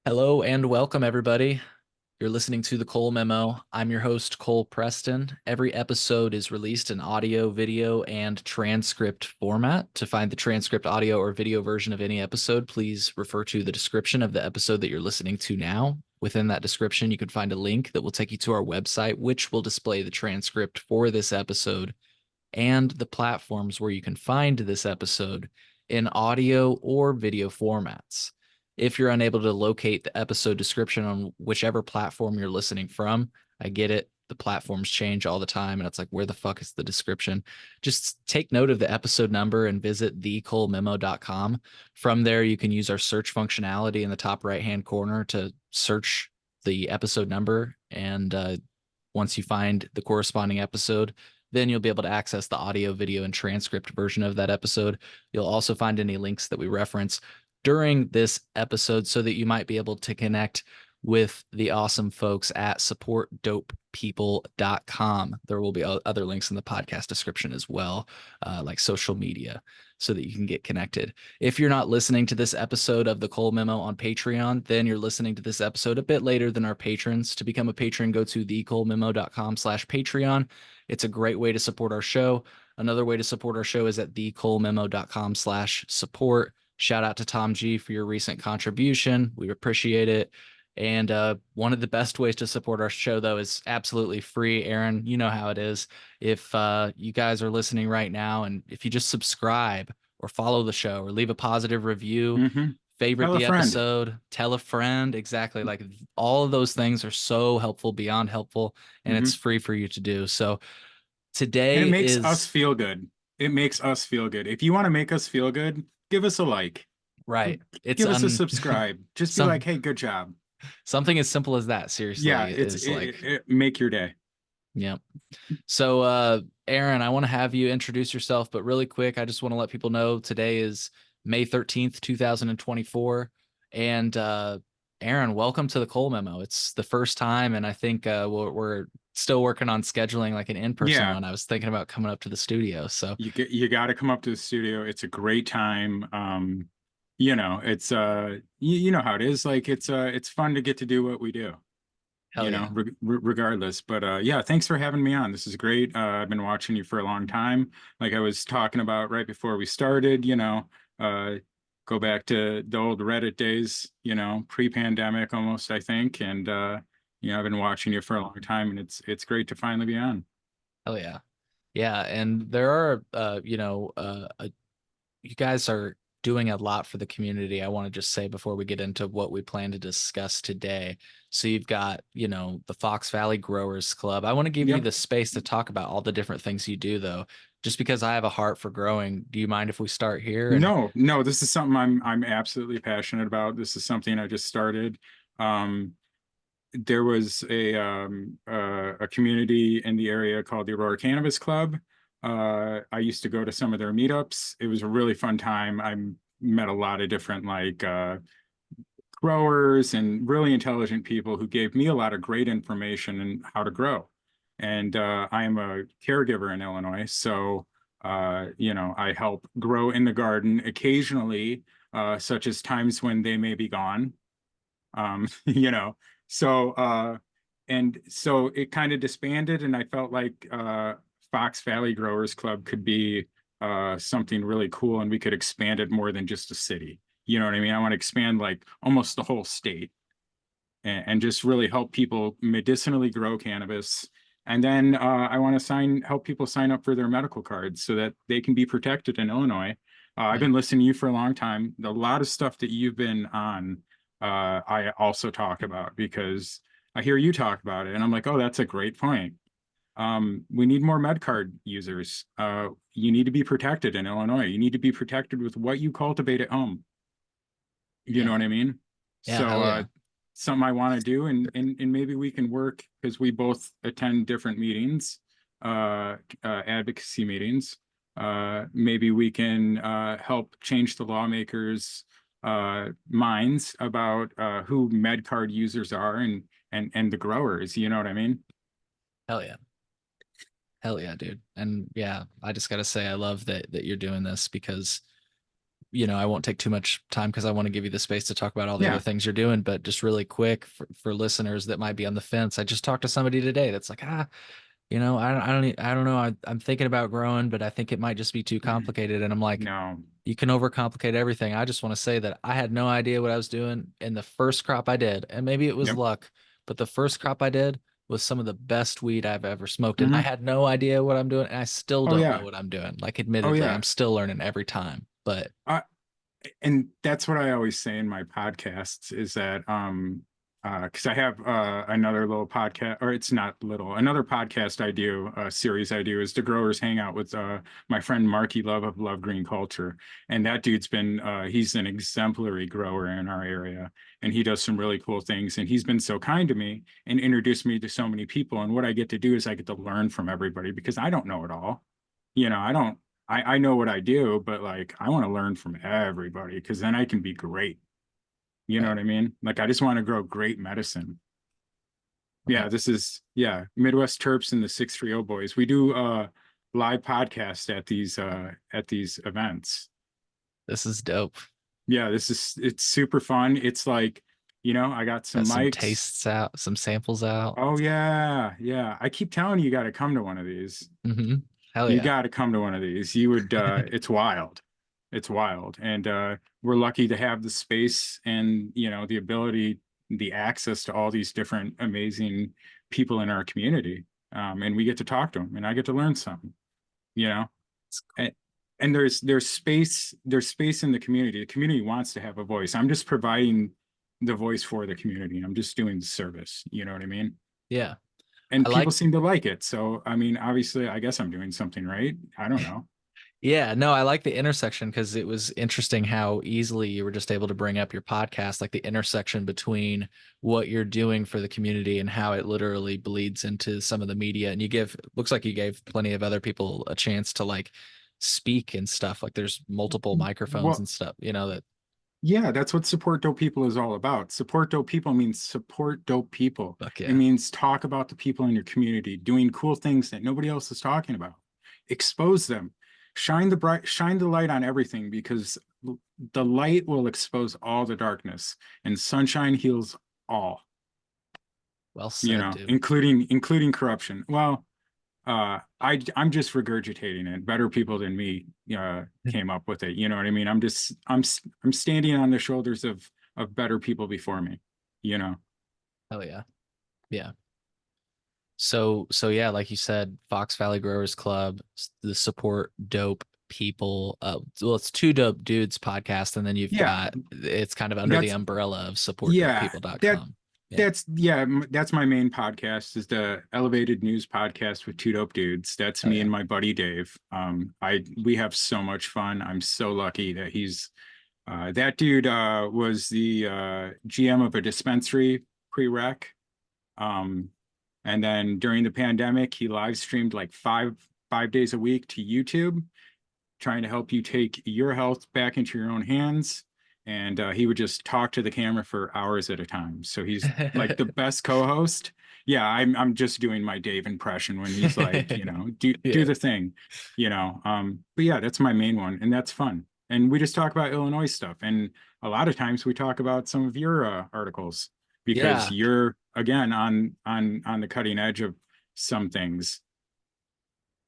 Hello and welcome, everybody. You're listening to the Cole Memo. I'm your host, Cole Preston. Every episode is released in audio, video, and transcript format. To find the transcript, audio, or video version of any episode, please refer to the description of the episode that you're listening to now. Within that description, you can find a link that will take you to our website, which will display the transcript for this episode and the platforms where you can find this episode in audio or video formats. If you're unable to locate the episode description on whichever platform you're listening from, I get it. The platforms change all the time, and it's like, where the fuck is the description? Just take note of the episode number and visit thecolememo.com. From there, you can use our search functionality in the top right-hand corner to search the episode number. And once you find the corresponding episode, then you'll be able to access the audio, video, and transcript version of that episode. You'll also find any links that we reference during this episode so that you might be able to connect with the awesome folks at supportdopepeople.com. There will be other links in the podcast description as well, like social media, so that you can get connected. If you're not listening to this episode of the Cole Memo on Patreon, then you're listening to this episode a bit later than our patrons. To become a patron, go to thecolememo.com/Patreon. It's a great way to support our show. Another way to support our show is at thecolememo.com/support. Shout out to Tom G for your recent contribution. We appreciate it. And one of the best ways to support our show, though, is absolutely free. Aaron, you know how it is. If you guys are listening right now, and if you just subscribe or follow the show or leave a positive review, favorite Tell a the friend. episode, tell a friend. Exactly. Like all of those things are so helpful, beyond helpful, and it's free for you to do. So And today it makes is us feel good. It makes us feel good. If you want to make us feel good, give us a like. right. It's Give us a subscribe. Just be like, some hey, good job. something as simple as that, Yeah, seriously, it's is like, it make your day. yeah. So, Aaron, I want to have you introduce yourself, but really quick, I just want to let people know today is May 13th, 2024. And Aaron, welcome to the Cole Memo. It's the first time, and I think we're still working on scheduling like an in-person Yeah, one. I was thinking about coming up to the studio. So, you got to come up to the studio. It's a great time. It's you know how it is. Like it's fun to get to do what we do. hell yeah. Regardless. But yeah, thanks for having me on. This is great. I've been watching you for a long time. Like I was talking about right before we started, uh, go back to the old Reddit days, pre-pandemic almost, I think. And I've been watching you for a long time, and it's great to finally be on. Hell yeah. Yeah. And there are, you guys are doing a lot for the community. I want to just say before we get into what we plan to discuss today. So you've got, the Fox Valley Growers Club. I want to give you Yep. the space to talk about all the different things you do, though. Just because I have a heart for growing, do you mind if we start here? And No, this is something I'm absolutely passionate about. This is something I just started. There was a community in the area called the Aurora Cannabis Club. I used to go to some of their meetups. It was a really fun time. I met a lot of different growers and really intelligent people who gave me a lot of great information on how to grow. And I am a caregiver in Illinois, so I help grow in the garden occasionally, such as times when they may be gone. you know, so it kind of disbanded, and I felt like Fox Valley Growers Club could be something really cool, and we could expand it more than just a city. You know what I mean? I want to expand like almost the whole state, and just really help people medicinally grow cannabis. And then I want to help people sign up for their medical cards so that they can be protected in Illinois. I've been listening to you for a long time. A lot of stuff that you've been on, I also talk about because I hear you talk about it, and I'm like, oh, that's a great point. We need more med card users. You need to be protected in Illinois. You need to be protected with what you cultivate at home. You know yeah, what I mean? yeah, So hell yeah. something I want to do, and maybe we can work because we both attend different meetings, advocacy meetings. Maybe we can help change the lawmakers' minds about who med card users are and the growers. You know what I mean? Hell yeah. Hell yeah, dude. And yeah, I just gotta say I love that you're doing this because I won't take too much time because I want to give you the space to talk about all the other Yeah. things you're doing. But just really quick for listeners that might be on the fence, I just talked to somebody today that's like, I don't know. I'm thinking about growing, but I think it might just be too complicated. And I'm like, No. you can overcomplicate everything. I just want to say that I had no idea what I was doing. And the first crop I did, and maybe it was Yep. luck, but the first crop I did was some of the best weed I've ever smoked. And I Hmm. had no idea what I'm doing. And I still Oh don't know yeah. what I'm doing. Like, Oh admittedly, yeah. I'm still learning every time. But I, and that's what I always say in my podcasts is that because I have another little podcast, or it's not little, another podcast I do, a series I do is the Growers Hangout with my friend Marky Love of Love Green Culture. And that dude's been he's an exemplary grower in our area, and he does some really cool things, and he's been so kind to me and introduced me to so many people. And what I get to do is I get to learn from everybody because I don't know it all. I don't I know what I do, but like I want to learn from everybody because then I can be great. You know right, what I mean? Like I just want to grow great medicine. Yeah, right. this is Midwest Terps and the 630 boys. We do live podcasts at these events. This is dope. Yeah, it's super fun. It's like, I got some Got some mics. tastes out, some samples out. Oh yeah, yeah. I keep telling you, you got to come to one of these. Hmm. Hell You yeah. got to come to one of these. You would it's wild. It's wild. And we're lucky to have the space and, the ability, the access to all these different amazing people in our community. And we get to talk to them and I get to learn something, you know. It's cool. And there's space in the community. The community wants to have a voice. I'm just providing the voice for the community. I'm just doing the service, you know what I mean? Yeah. And I people like seem to like it. So, I mean, obviously, I guess I'm doing something right. I don't know. Yeah, no, I like the intersection because it was interesting how easily you were just able to bring up your podcast, like the intersection between what you're doing for the community and how it literally bleeds into some of the media. And looks like you gave plenty of other people a chance to like speak and stuff. Like there's multiple microphones and Well, stuff, that, yeah, that's what support dope people is all about. Support dope people means support dope people. fuck It yeah. means talk about the people in your community doing cool things that nobody else is talking about. Expose them. Shine the light on everything because the light will expose all the darkness and sunshine heals all, Well said, dude. including corruption. Well, I'm just regurgitating it. Better people than me came up with it. You know what I mean? I'm standing on the shoulders of better people before me, you know. Hell yeah. Yeah. So yeah, like you said, Fox Valley Growers Club, the support dope people. Well, it's two dope dudes podcast, and then you've Yeah, got it's kind of under the that's umbrella of yeah, supportdopeople.com. Yeah. that's my main podcast is the Elevated News podcast with two dope dudes. That's Oh me yeah. and my buddy Dave. We have so much fun. I'm so lucky that he's that dude was the GM of a dispensary pre-rec. Um, and then during the pandemic, he live streamed like five days a week to YouTube, trying to help you take your health back into your own hands. And he would just talk to the camera for hours at a time. So he's like the best co-host. Yeah, I'm just doing my Dave impression when he's like, do Yeah. the thing, But yeah, that's my main one, and that's fun. And we just talk about Illinois stuff. And a lot of times we talk about some of your articles because Yeah. you're again on the cutting edge of some things.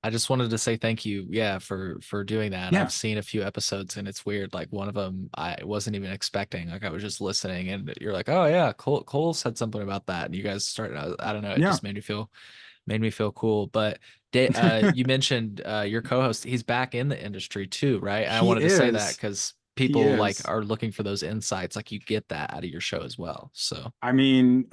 I just wanted to say thank you, yeah, for doing that. I've Yeah, seen a few episodes and it's weird. Like one of them I wasn't even expecting. Like I was just listening and you're like, "Oh yeah, Cole said something about that." And you guys started I don't know, it yeah. just made me feel cool. But you mentioned your co-host, he's back in the industry too, right? And I He wanted to say that is. because He people like is. are looking for those insights. Like you get that out of your show as well. So I mean,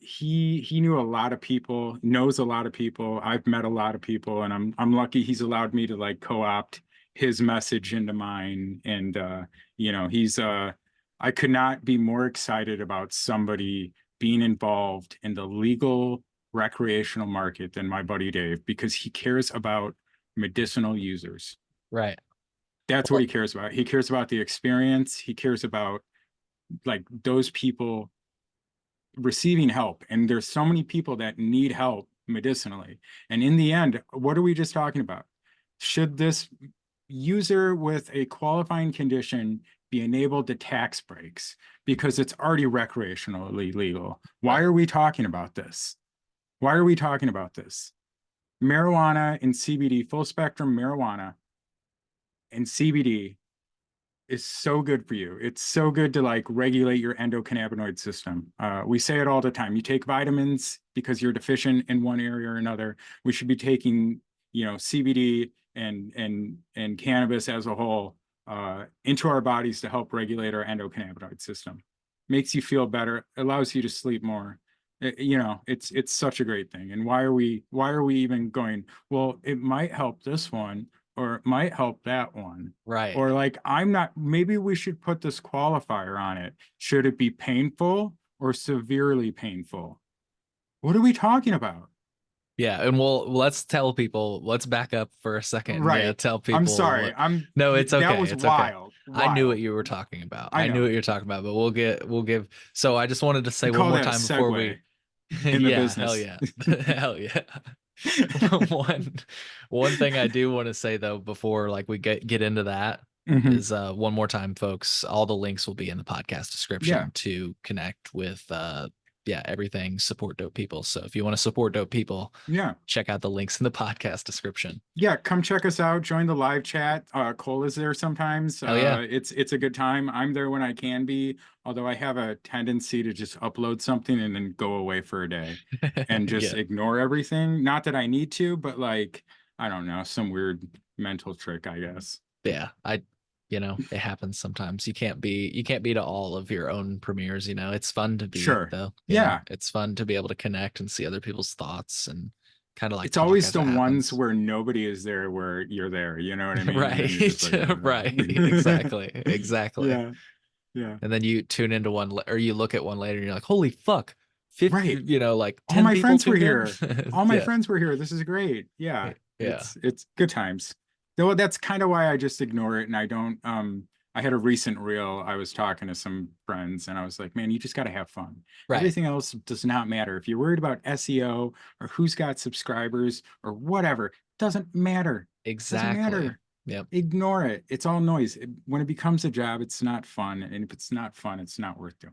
he knew a lot of people, knows a lot of people. I've met a lot of people, and I'm lucky he's allowed me to like co-opt his message into mine. And he's I could not be more excited about somebody being involved in the legal recreational market than my buddy Dave because he cares about medicinal users. right. That's what Well, he cares about. He cares about the experience. He cares about like those people receiving help. And there's so many people that need help medicinally. And in the end, what are we just talking about? Should this user with a qualifying condition be enabled to tax breaks because it's already recreationally legal. Why Right. are we talking about this? Why are we talking about this? Marijuana and CBD, full spectrum marijuana and CBD is so good for you. It's so good to like regulate your endocannabinoid system. We say it all the time. You take vitamins because you're deficient in one area or another. We should be taking, CBD and cannabis as a whole into our bodies to help regulate our endocannabinoid system. Makes you feel better, allows you to sleep more. It's such a great thing. And why are we even going, well, it might help this one or it might help that one. Right. Or like, maybe we should put this qualifier on it. Should it be painful or severely painful? What are we talking about? Yeah, and let's tell people, let's back up for a second. Yeah, Right. tell I'm people sorry. no, it's That okay. was It's okay. wild. I knew what Wild. you were talking about. I I knew what know. you're talking about, but we'll give so I just wanted to say We one call more that a time before we segue in the yeah, hell business. yeah. Hell yeah. one one thing I do want to say though before like we get into that Mhm. is one more time folks, all the links will be in the podcast Yeah. description to connect with yeah, everything support dope people. So if you want to support dope people, Yeah. check out the links in the podcast description. Yeah, come check us out. Join the live chat. Cole is there sometimes. Hell yeah. It's a good time. I'm there when I can be, although I have a tendency to just upload something and then go away for a day and just Yeah. ignore everything. Not that I need to, but like, I don't know, some weird mental trick, I guess. Yeah. It happens sometimes. You can't be to all of your own premieres, It's fun to be Sure. though, Yeah. It's fun to be able to connect and see other people's thoughts and kind of like It's talk always as the it ones happens. where nobody is there where you're there. You know what I mean? And then you're just Right. like, Right. Exactly. Exactly. yeah, yeah. And then you tune into one or you look at one later and you're like, holy fuck, 50, Right. like All 10 my people friends were tuned in. here. All my Yeah. friends were here. This is great. Yeah. Yeah. It's good times. Though that's kind of why I just ignore it and I don't I had a recent reel. I was talking to some friends and I was like, man, you just got to have fun. Right. Everything else does not matter. If you're worried about SEO or who's got subscribers or whatever, doesn't matter. Doesn't Exactly. matter. Yep. Ignore it. It's all noise. When it becomes a job, it's not fun. And if it's not fun, it's not worth doing.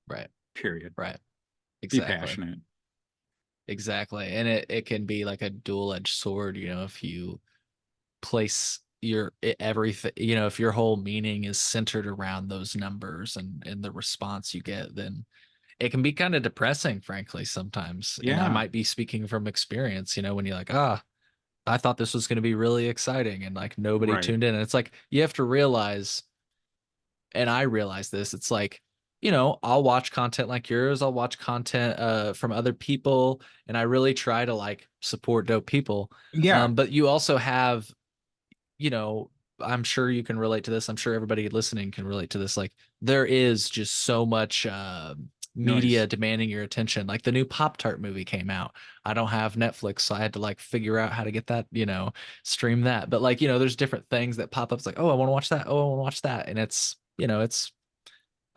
Right. Period. Right. Be Exactly. passionate. Exactly. And it can be like a dual-edged sword, if you place your everything, if your whole meaning is centered around those numbers and the response you get, then it can be kind of depressing, frankly, sometimes. And I Yeah. might be speaking from experience, when you're like, I thought this was going to be really exciting and like nobody Right. tuned in. And it's like you have to realize, and I realize this, it's like, I'll watch content like yours, I'll watch content from other people, and I really try to like support dope people. Yeah. But you also have, you know, I'm sure you can relate to this. I'm sure everybody listening can relate to this. Like there is just so much media Noise. demanding your attention. Like the new Pop-Tart movie came out. I don't have Netflix, so I had to like figure out how to get that, stream that. But like, there's different things that pop up. It's like, oh, I want to watch that. Oh, I want to watch that. And it's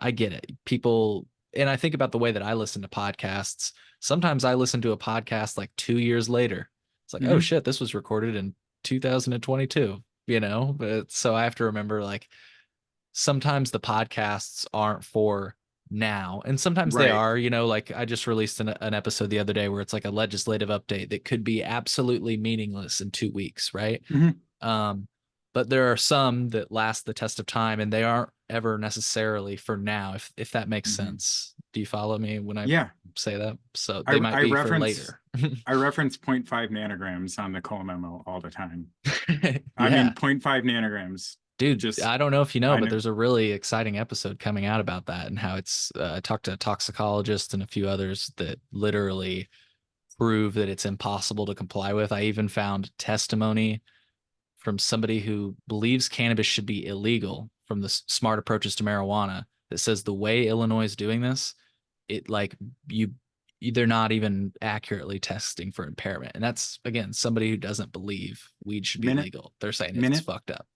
I get it. People, and I think about the way that I listen to podcasts. Sometimes I listen to a podcast like 2 years later. It's like, oh Hmm. shit, this was recorded in 2022, But so I have to remember like sometimes the podcasts aren't for now. And sometimes they Right. are, like I just released an episode the other day where it's like a legislative update that could be absolutely meaningless in 2 weeks, right? Hmm. Um, but there are some that last the test of time and they aren't ever necessarily for now, if that makes Hmm. sense. Do you follow me when I Yeah. say that? So I, they might I be for reference later. I reference zero point 0.5 nanograms on the call memo all the time. I mean, Yeah. zero point 0.5 nanograms. Dude, Just I don't know if you know, I but know. there's a really exciting episode coming out about that and how it's I talked to a toxicologist and a few others that literally prove that it's impossible to comply with. I even found testimony from somebody who believes cannabis should be illegal from the smart approaches to marijuana that says the way Illinois is doing this, it like you they're not even accurately testing for impairment. And that's again somebody who doesn't believe weed should be Minute legal. They're saying it's minute fucked up.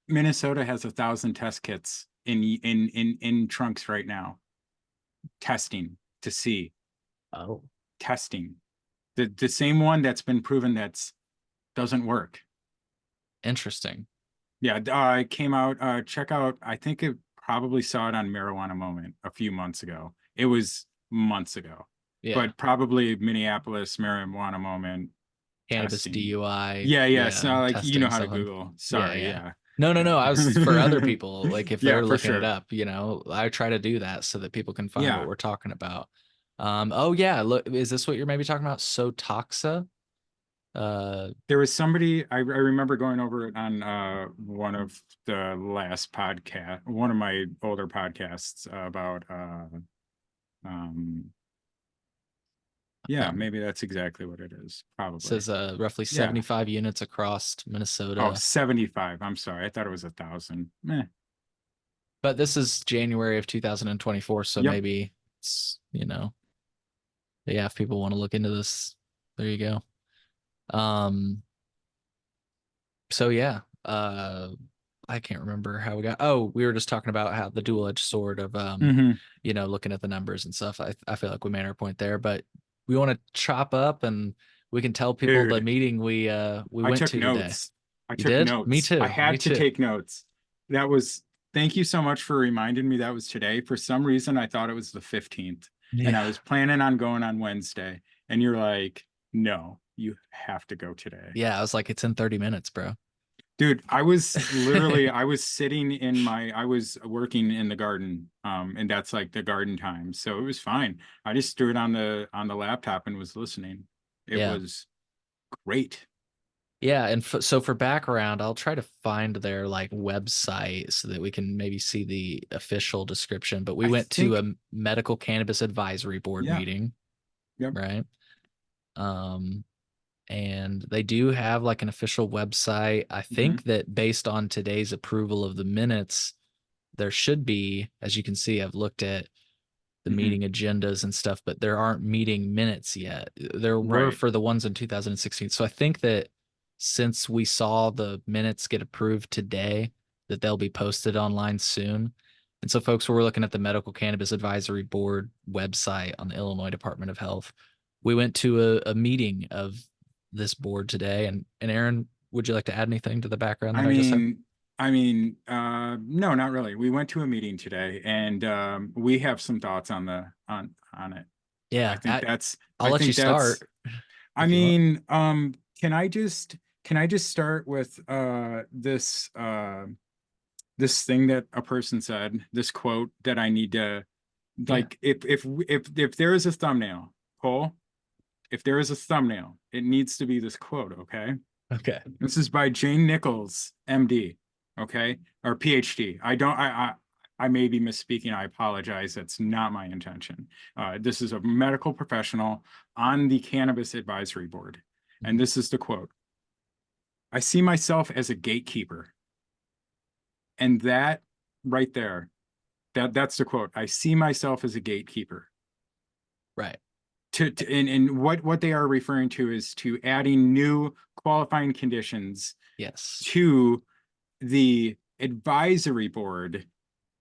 Minnesota has 1,000 test kits in trunks right now. Testing to see. Oh, Testing. The same one that's been proven that's doesn't work. interesting. Yeah, it came out. Check out. I think it probably saw it on Marijuana Moment a few months ago. It was months ago, Yeah. but probably Minneapolis Marijuana Moment Cannabis testing. DUI. Yeah, yeah. So Yeah. like you know Testing how to something. Google. Yeah. Sorry, Yeah. yeah, No, no, yeah, no. I was for other people. Like if yeah, they're for looking it sure. up, I try to do that so that people can find what Yeah, we're talking about. Oh yeah. Look, is this what you're maybe talking about? Sotoxa? Uh, there was somebody I remember going over it on one of the last podcast, one of my older podcasts about um yeah, okay. maybe that's exactly what it is. Probably. Says roughly Yeah. 75 units across Oh, Minnesota. 75. I'm sorry. I thought it was 1,000. Meh. But this is January of 2024, so Yep. maybe it's. Yeah, if people want to look into this, there you go. Um, so yeah, I can't remember how we got. Oh, we were just talking about how the dual-edged sword of Hmm. looking at the numbers and stuff. I feel like we made our point there, but we want to chop up and we can tell people the Dude, meeting we I went took to today. notes. I You took did? Me notes. I too. Me had to too. take notes. That was, thank you so much for reminding me that was today. For some reason, I thought it was the 15th and I Yeah. was planning on going on Wednesday. And you're like, no, you have to go today. Yeah, I was like, it's in 30 minutes, bro. Dude, I was literally I was sitting in my I was working in the garden, and that's like the garden time. So it was fine. I just threw it on the laptop and was listening. It Yeah. was great. Yeah, and so for background, I'll try to find their like website so that we can maybe see the official description. But we I went to think, a Medical Cannabis Advisory Board yeah, meeting, yep. right? Um, and they do have like an official website. I Hmm. think that based on today's approval of the minutes, there should be, as you can see, I've looked at the Hmm. meeting agendas and stuff, but there aren't meeting minutes yet. There were Right. for the ones in 2016. So I think that since we saw the minutes get approved today, that they'll be posted online soon. And so, folks, we're looking at the Medical Cannabis Advisory Board website on the Illinois Department of Health. We went to a meeting of this board today. And Aaron, would you like to add anything to the background I that I just said? mean, no, not really. We went to a meeting today and we have some thoughts on on it. I Yeah, think that's I'll I let you think that's start I if you want. mean, can I just start with this thing that a person said, this quote that I need to Yeah. like if there is a thumbnail, Cole, if there is a thumbnail, it needs to be this quote, okay? Okay. This is by Jane Nichols, MD, okay? Or PhD. I may be misspeaking. I apologize. That's not my intention. This is a medical professional on the Cannabis Advisory Board. And Mhm. this is the quote. I see myself as a gatekeeper. And that right there, that's the quote. I see myself as a gatekeeper. Right. And what they are referring to is to adding new qualifying conditions Yes. to the advisory board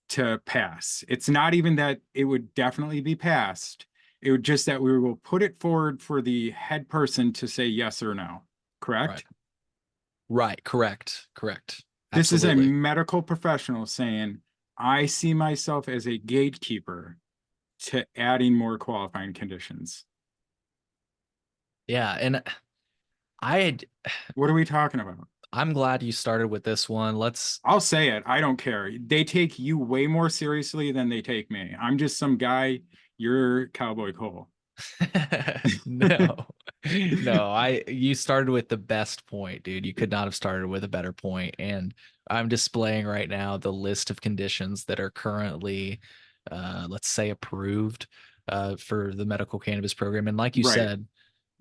to pass. It's not even that it would definitely be passed. It would just that we will put it forward for the head person to say yes or no. Right. Correct? Right. Correct. Correct. This is a Absolutely. medical professional saying, I see myself as a gatekeeper to adding more qualifying conditions. Yeah. And I What are we talking about? I'm glad you started with this one. Let's I'll say it. I don't care. They take you way more seriously than they take me. I'm just some guy. You're Cowboy Cole. no. No, I you started with the best point, dude. You could not have started with a better point. And I'm displaying right now the list of conditions that are currently let's say approved for the medical cannabis program. And like you Right. said,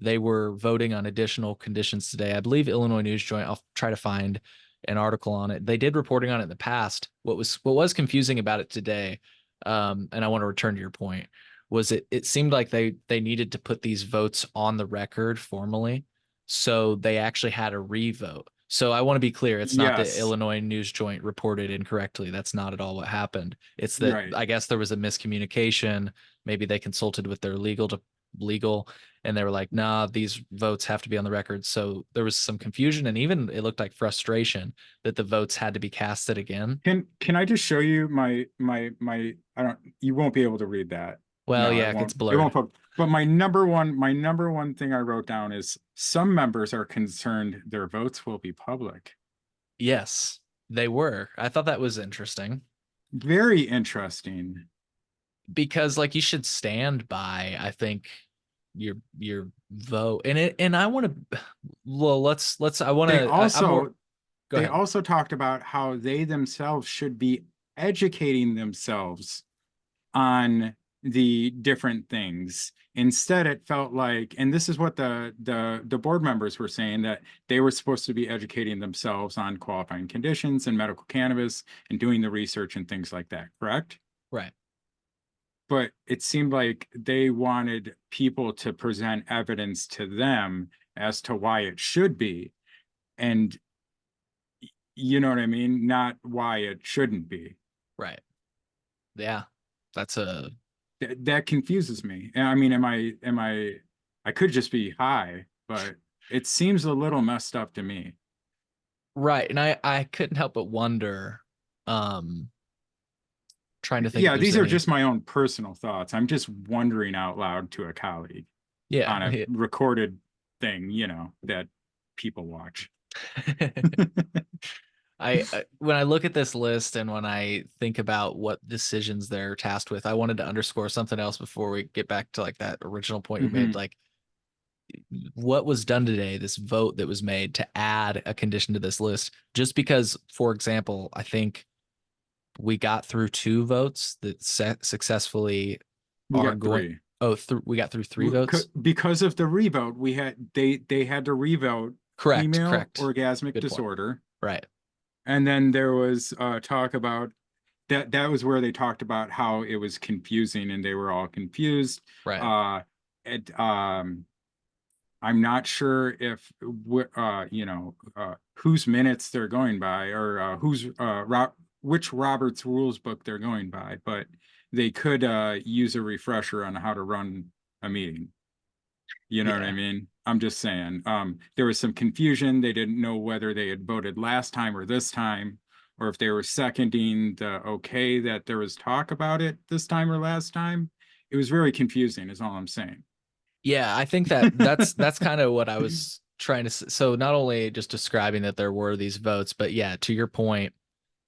they were voting on additional conditions today. I believe Illinois News Joint, I'll try to find an article on it. They did reporting on it in the past. What was confusing about it today, and I want to return to your point, was it seemed like they needed to put these votes on the record formally, so they actually had a revote. So I want to be clear, it's not that Yes. Illinois News Joint reported incorrectly. That's not at all what happened. It's that Right. I guess there was a miscommunication. Maybe they consulted with their legal. And they were like, nah, these votes have to be on the record. So there was some confusion and even it looked like frustration that the votes had to be casted again. Can I just show you my I don't you won't be able to read that. Well, No, yeah, it's it blurred. won't but my number one thing I wrote down is some members are concerned their votes will be public. Yes, they were. I thought that was interesting Very interesting. because like you should stand by, I think, your vote. And I want to well, let's I want They to I'm more also go they ahead. also talked about how they themselves should be educating themselves on the different things. Instead, it felt like, and this is what the board members were saying, that they were supposed to be educating themselves on qualifying conditions and medical cannabis and doing the research and things like that, correct? Right. But it seemed like they wanted people to present evidence to them as to why it should be. And you know what I mean? Not why it shouldn't be. Right. Yeah. That's a That confuses me. I mean, I could just be high, but it seems a little messed up to me. right. And I couldn't help but wonder, um, trying to think if Yeah, there's these are any. just my own personal thoughts. I'm just wondering out loud to a colleague Yeah. on a recorded thing, that people watch. I when I look at this list and when I think about what decisions they're tasked with, I wanted to underscore something else before we get back to like that original point you made. Hmm. Like what was done today, this vote that was made to add a condition to this list, just because, for example, I think we got through two votes that successfully We are got going. three. Oh, we got through three votes. Because of the revote, they had to revote Correct, female correct. orgasmic Good point. disorder. Right, And then there was talk about that was where they talked about how it was confusing and they were all confused. right. Uh, I'm not sure if whose minutes they're going by or which Robert's rules book they're going by, but they could use a refresher on how to run a meeting. You know what I Yeah. mean? I'm just saying. There was some confusion. They didn't know whether they had voted last time or this time, or if they were seconding the okay that there was talk about it this time or last time. It was very confusing, is all I'm saying. Yeah, I think that that's kind of what I was trying to so not only just describing that there were these votes, but yeah, to your point,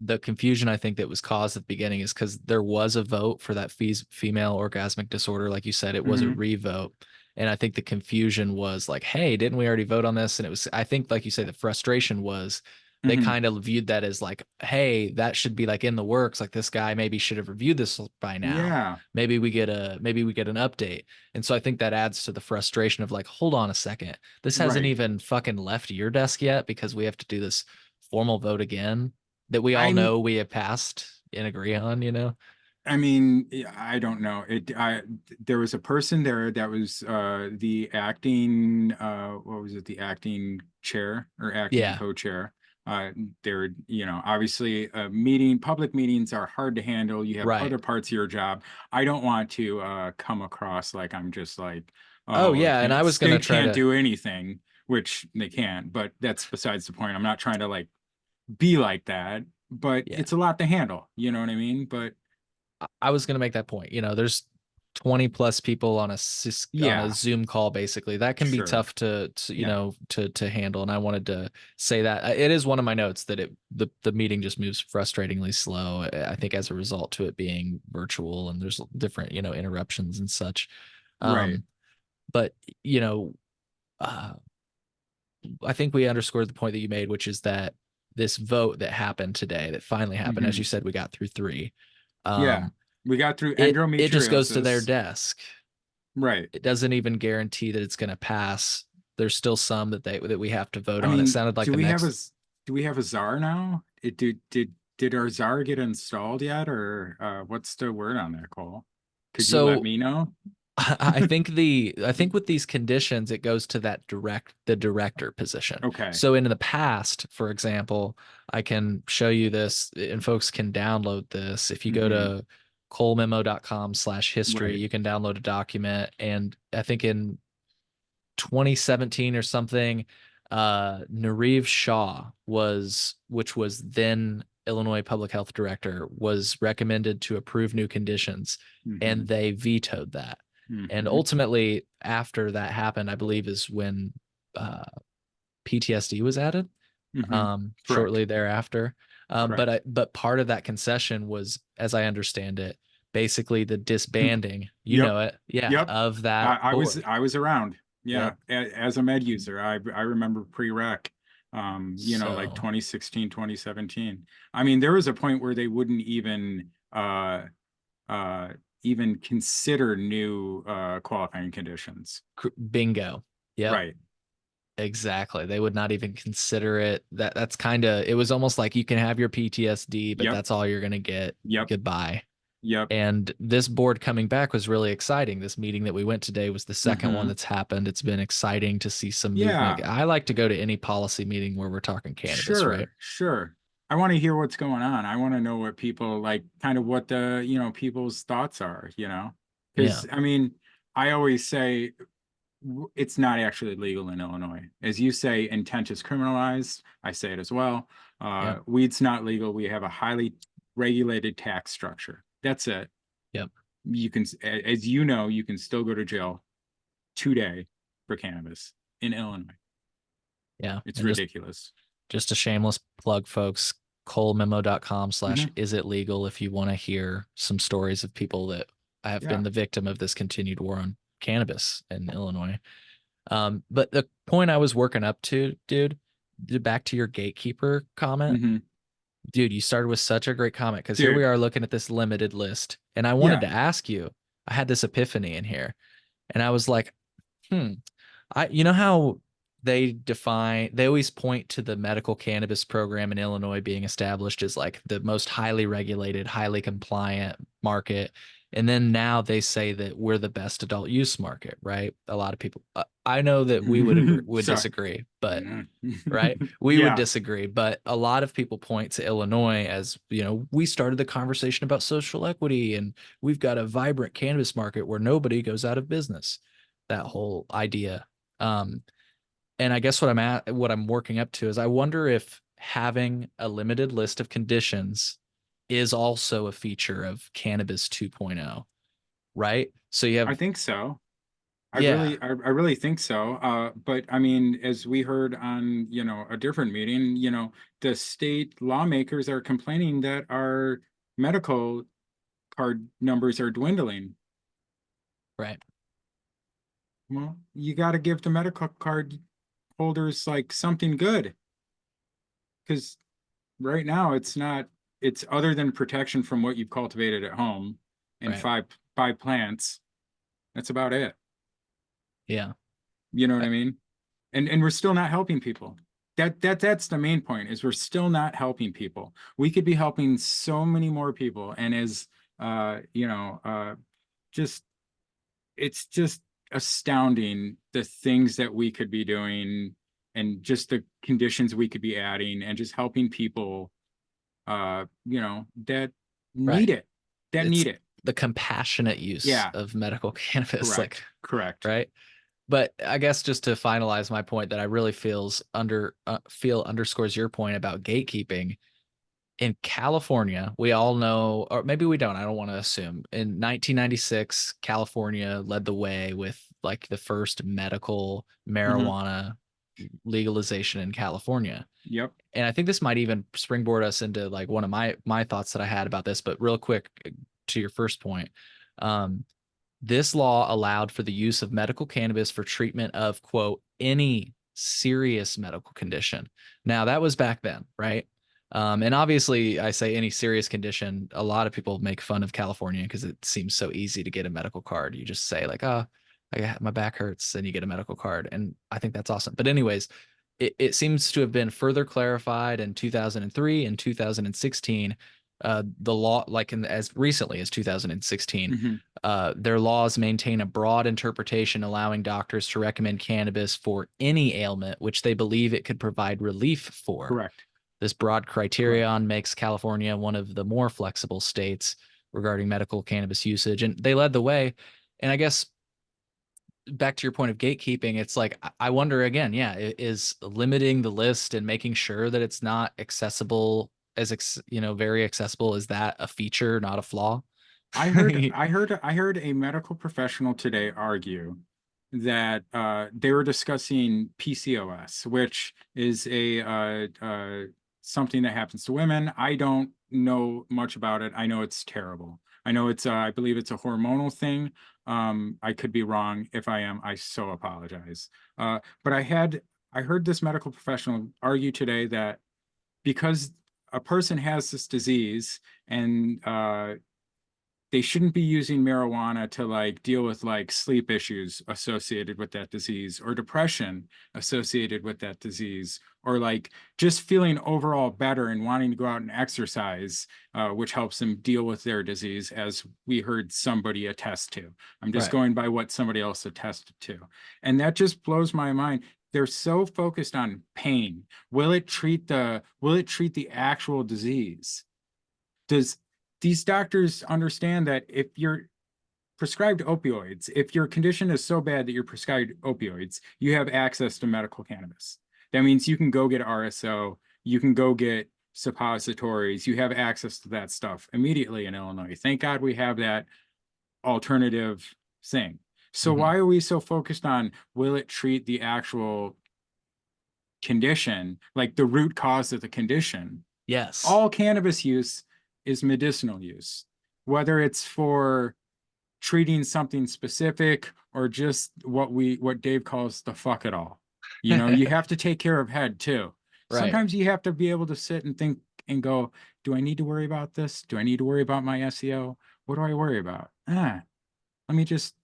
the confusion I think that was caused at the beginning is because there was a vote for that female orgasmic disorder. Like you said, it was a Hmm. revote. And I think the confusion was like, hey, didn't we already vote on this? And it was, I think, like you say, the frustration was they Hmm. kind of viewed that as like, hey, that should be like in the works. Like this guy maybe should have reviewed this by now. Yeah, Maybe we get an update. And so I think that adds to the frustration of like, hold on a second. This hasn't right. even fucking left your desk yet because we have to do this formal vote again that we all I'm know we have passed and agree on, you know? I mean, I don't know. There was a person there that was the acting what was it, the acting chair or acting Yeah. co-chair. There, obviously public meetings are hard to handle. You have Right. other parts of your job. I don't want to come across like I'm just like, Oh oh, yeah. And I was gonna state try can't to do anything, which they can't, but that's besides the point. I'm not trying to like be like that, but yeah. it's a lot to handle, you know what I mean? But I was gonna make that point. You know, there's 20 plus people on on a yeah. Zoom call basically. That can be Sure. tough to you Yeah. know to handle. And I wanted to say that it is one of my notes that the meeting just moves frustratingly slow. I think as a result to it being virtual and there's different, interruptions and such. Right. Um, but you know, uh, I think we underscored the point that you made, which is that this vote that happened today, that finally happened, as Hmm. you said, we got through three. Yeah. Um, We got through it just goes to their endometriosis. desk. Right. It doesn't even guarantee that it's going to pass. There's still some that we have to vote I on. It mean, sounded like the next. do we have a czar now? Did our czar get installed yet, or what's the word on that, Cole? Could you let So me know? I think with these conditions, it goes to the director position. Okay. So in the past, for example, I can show you this, and folks can download this. If you go Hmm. to colememo.com/history. Right. You can download a document. And I think in 2017 or something, Nareev Shah which was then Illinois Public Health Director, was recommended to approve new conditions, Hmm. and they vetoed that. And Hmm. ultimately, after that happened, I believe is when uh, PTSD was added, Hmm. Correct. shortly thereafter. Correct. But part of that concession was, as I understand it, basically the disbanding, you Yep. know it, yeah, Yep. of that board. I was around. Yeah. Yep. As a med user, I remember pre-rec, like So 2016, 2017. I mean, there was a point where they wouldn't uh, even consider new qualifying conditions. bingo. Yep. Right. Exactly. They would not even consider it. That's kind of, it was almost like you can have your PTSD, but Yep. that's all you're going to get. Yep. Goodbye. Yep. And this board coming back was really exciting. This meeting that we went today was the second one Hmm. that's happened. It's been exciting to see some movement. Yeah. I like to go to any policy meeting where we're talking cannabis, right? Sure. Sure. I want to hear what's going on. I want to know what people like, kind of what the, people's thoughts are, Yeah. because I mean, I always say it's not actually legal in Illinois. As you say, intent is criminalized. I say it as well. Yep. Weed's not legal. We have a highly regulated tax structure. That's it. Yep. You can, as you know, you can still go to jail today for cannabis in Illinois. Yeah. It's And ridiculous. just a shameless plug, folks. Hmm. colememo.com/is it legal if you want to hear some stories of people that have Yeah. been the victim of this continued war on cannabis in Illinois. But the point I was working up to, dude, back to your gatekeeper comment, Hmm. dude, you started with such a great comment because here we Dude. are looking at this limited list. And I wanted Yeah. to ask you, I had this epiphany in here, and I was like, hmm, you know how they always point to the medical cannabis program in Illinois being established as like the most highly regulated, highly compliant market. And then now they say that we're the best adult use market, right? A lot of people, I know that we would Sorry. disagree, but right, we would Yeah. disagree. But a lot of people point to Illinois as, we started the conversation about social equity and we've got a vibrant cannabis market where nobody goes out of business. That whole idea. Um, and I guess what I'm working up to is I wonder if having a limited list of conditions is also a feature of Cannabis 2.0, right? So you I have, think so. yeah, I really think so. But I mean, as we heard on, a different meeting, the state lawmakers are complaining that our medical card numbers are dwindling. right, Well, you got to give the medical card holders like something good, because right now it's not, it's other than protection from what you've cultivated at home and right, five plants. That's about it. yeah, You know what uh, I mean? And we're still not helping people. That's the main point, is we're still not helping people. We could be helping so many more people. And as just it's just astounding the things that we could be doing, and just the conditions we could be adding, and just helping people that right. need it, that It's need it. the compassionate use Yeah. of medical cannabis, like, Correct. right. But I guess just to finalize my point that I really feel underscores your point about gatekeeping. In California, we all know, or maybe we don't, I don't want to assume. In 1996, California led the way with like the first medical Hmm. marijuana legalization in California. Yep. And I think this might even springboard us into like one of my thoughts that I had about this, but real quick to your first point. Um, this law allowed for the use of medical cannabis for treatment of, quote, any serious medical condition. Now, that was back then, right? And obviously, I say any serious condition. A lot of people make fun of California because it seems so easy to get a medical card. You just say, like, oh, my back hurts, and you get a medical card. And I think that's awesome. But, anyways, it seems to have been further clarified in 2003 and 2016. The law, like as recently as 2016, Hmm. their laws maintain a broad interpretation, allowing doctors to recommend cannabis for any ailment which they believe it could provide relief for. Correct. This broad Correct. criterion makes California one of the more flexible states, regarding medical cannabis usage, and they led the way. And I guess back to your point of gatekeeping, it's like I wonder again, yeah, is limiting the list and making sure that it's not accessible very accessible, is that a feature, not a flaw? I heard a medical professional today argue that they were discussing PCOS, which is a something that happens to women. I don't know much about it. I know it's terrible. I know it's I believe it's a hormonal thing. I could be wrong. If I am, I so apologize. But I heard this medical professional argue today that because a person has this disease and they shouldn't be using marijuana to like deal with like sleep issues associated with that disease or depression associated with that disease or like just feeling overall better and wanting to go out and exercise, which helps them deal with their disease, as we heard somebody attest to. I'm just Right. going by what somebody else attested to. And that just blows my mind. They're so focused on pain. Will it treat the actual disease? Does these doctors understand that if you're prescribed opioids, if your condition is so bad that you're prescribed opioids, you have access to medical cannabis? That means you can go get RSO, you can go get suppositories, you have access to that stuff immediately in Illinois. Thank God we have that alternative thing. So Mhm. why are we so focused on will it treat the actual condition, like the root cause of the condition? Yes. All cannabis use is medicinal use, whether it's for treating something specific or just what Dave calls the fuck it all. You know, you have to take care of head too. Right. Sometimes you have to be able to sit and think and go, do I need to worry about this? Do I need to worry about my SEO? What do I worry about? Let me just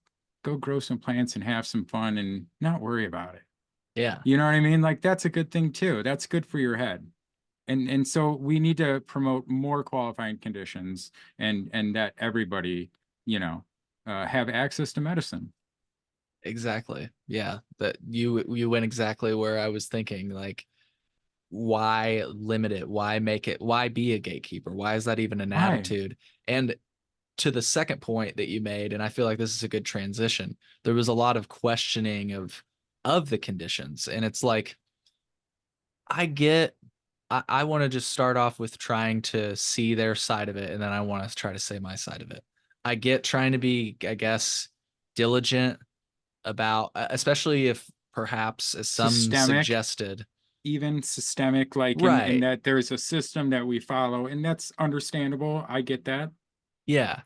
go grow some plants and have some fun and not worry about it. Yeah. You know what I mean? Like that's a good thing too. That's good for your head. And so we need to promote more qualifying conditions and that everybody, you know, have access to medicine. Exactly. Yeah. That you went exactly where I was thinking. Like, why limit it? Why make it? Why be a gatekeeper? Why is that even an Why? attitude? And to the second point that you made, and I feel like this is a good transition, there was a lot of questioning of the conditions. And it's like, I get I want to just start off with trying to see their side of it, and then I want to try to say my side of it. I get trying to be, I guess, diligent about, especially if perhaps, as some Systemic, suggested, even systemic, like in right? that there's a system that we follow, and that's understandable. I get that. Yeah,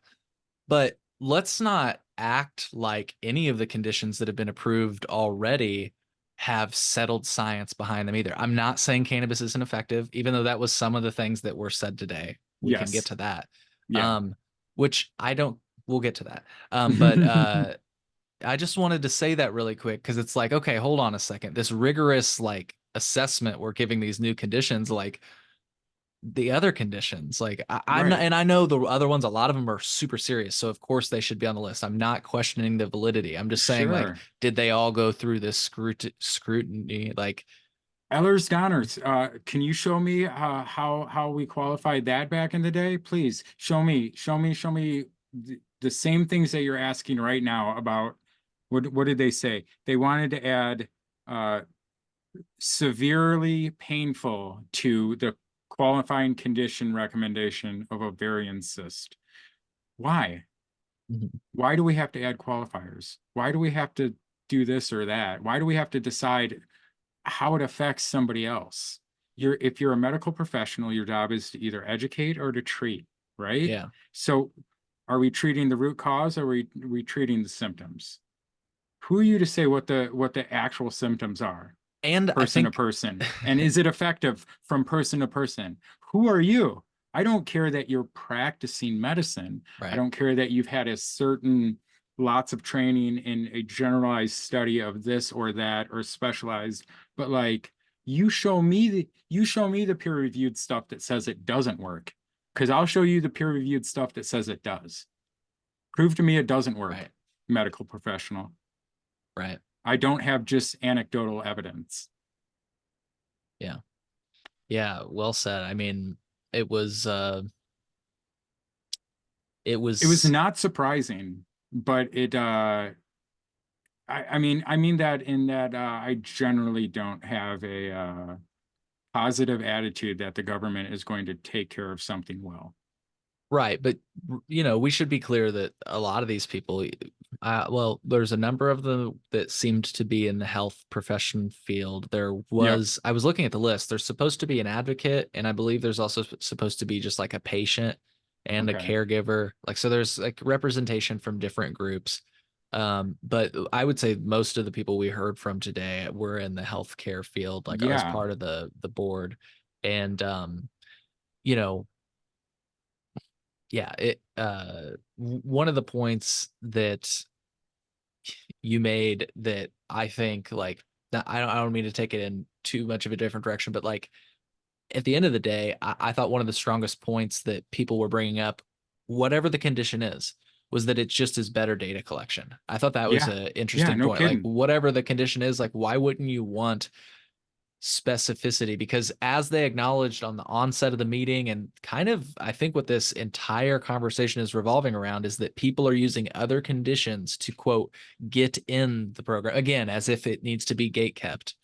but let's not act like any of the conditions that have been approved already have settled science behind them either. I'm not saying cannabis isn't effective, even though that was some of the things that were said today. We can get Yes. to that. Yeah. Um, which I don't, we'll get to that. But I just wanted to say that really quick because it's like, okay, hold on a second. This rigorous like assessment we're giving these new conditions, like the other conditions, like I'm not, Right. and I know the other ones, a lot of them are super serious, so of course they should be on the list. I'm not questioning the validity. I'm just saying, like, Sure. did they all go through this scrutiny? Like, Ehlers-Daners, can you show me how we qualified that back in the day? Please show me the same things that you're asking right now about what did they say? They wanted to add uh, severely painful to the qualifying condition recommendation of ovarian cyst. Why? mhm, Why do we have to add qualifiers? Why do we have to do this or that? Why do we have to decide how it affects somebody else? If you're a medical professional, your job is to either educate or to treat, right? yeah, So are we treating the root cause or are we treating the symptoms? Who are you to say what the actual symptoms are, and I person to think, person? And is it effective from person to person? Who are you? I don't care that you're practicing medicine. I right, don't care that you've had a certain lots of training in a generalized study of this or that or specialized, but like you show me the peer-reviewed stuff that says it doesn't work, because I'll show you the peer-reviewed stuff that says it does. Prove to me it doesn't work, right, medical professional. right, I don't have just anecdotal evidence. yeah, yeah. Well said. I mean, it was It It was was not surprising, but I mean that in that I generally don't have a positive attitude that the government is going to take care of something well. right, but we should be clear that a lot of these people, well, there's a number of them that seemed to be in the health profession field. Yep. I was looking at the list. There's supposed to be an advocate, and I believe there's also supposed to be just like a patient and a Okay. caregiver. Like, so there's like representation from different groups. But I would say most of the people we heard from today were in the healthcare field, like as Yeah. part of the board. And you know, yeah, one of the points that you made that I think like that I don't mean to take it in too much of a different direction, but like at the end of the day, I thought one of the strongest points that people were bringing up, whatever the condition is, was that it's just as better data collection. I thought that was Yeah. an Yeah. interesting No point. Like kidding. whatever the condition is, like why wouldn't you want specificity? Because as they acknowledged on the onset of the meeting, and kind of I think what this entire conversation is revolving around is that people are using other conditions to quote get in the program again as if it needs to be gate kept.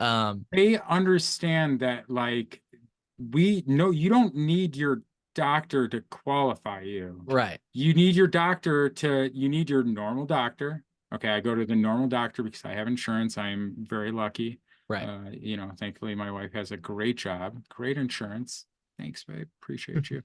um They understand that, like, we no, you don't need your doctor to qualify you. right, You need your normal doctor. Okay, I go to the normal doctor because I have insurance. I'm very lucky. right. Thankfully my wife has a great job, great insurance. Thanks, babe. Appreciate you.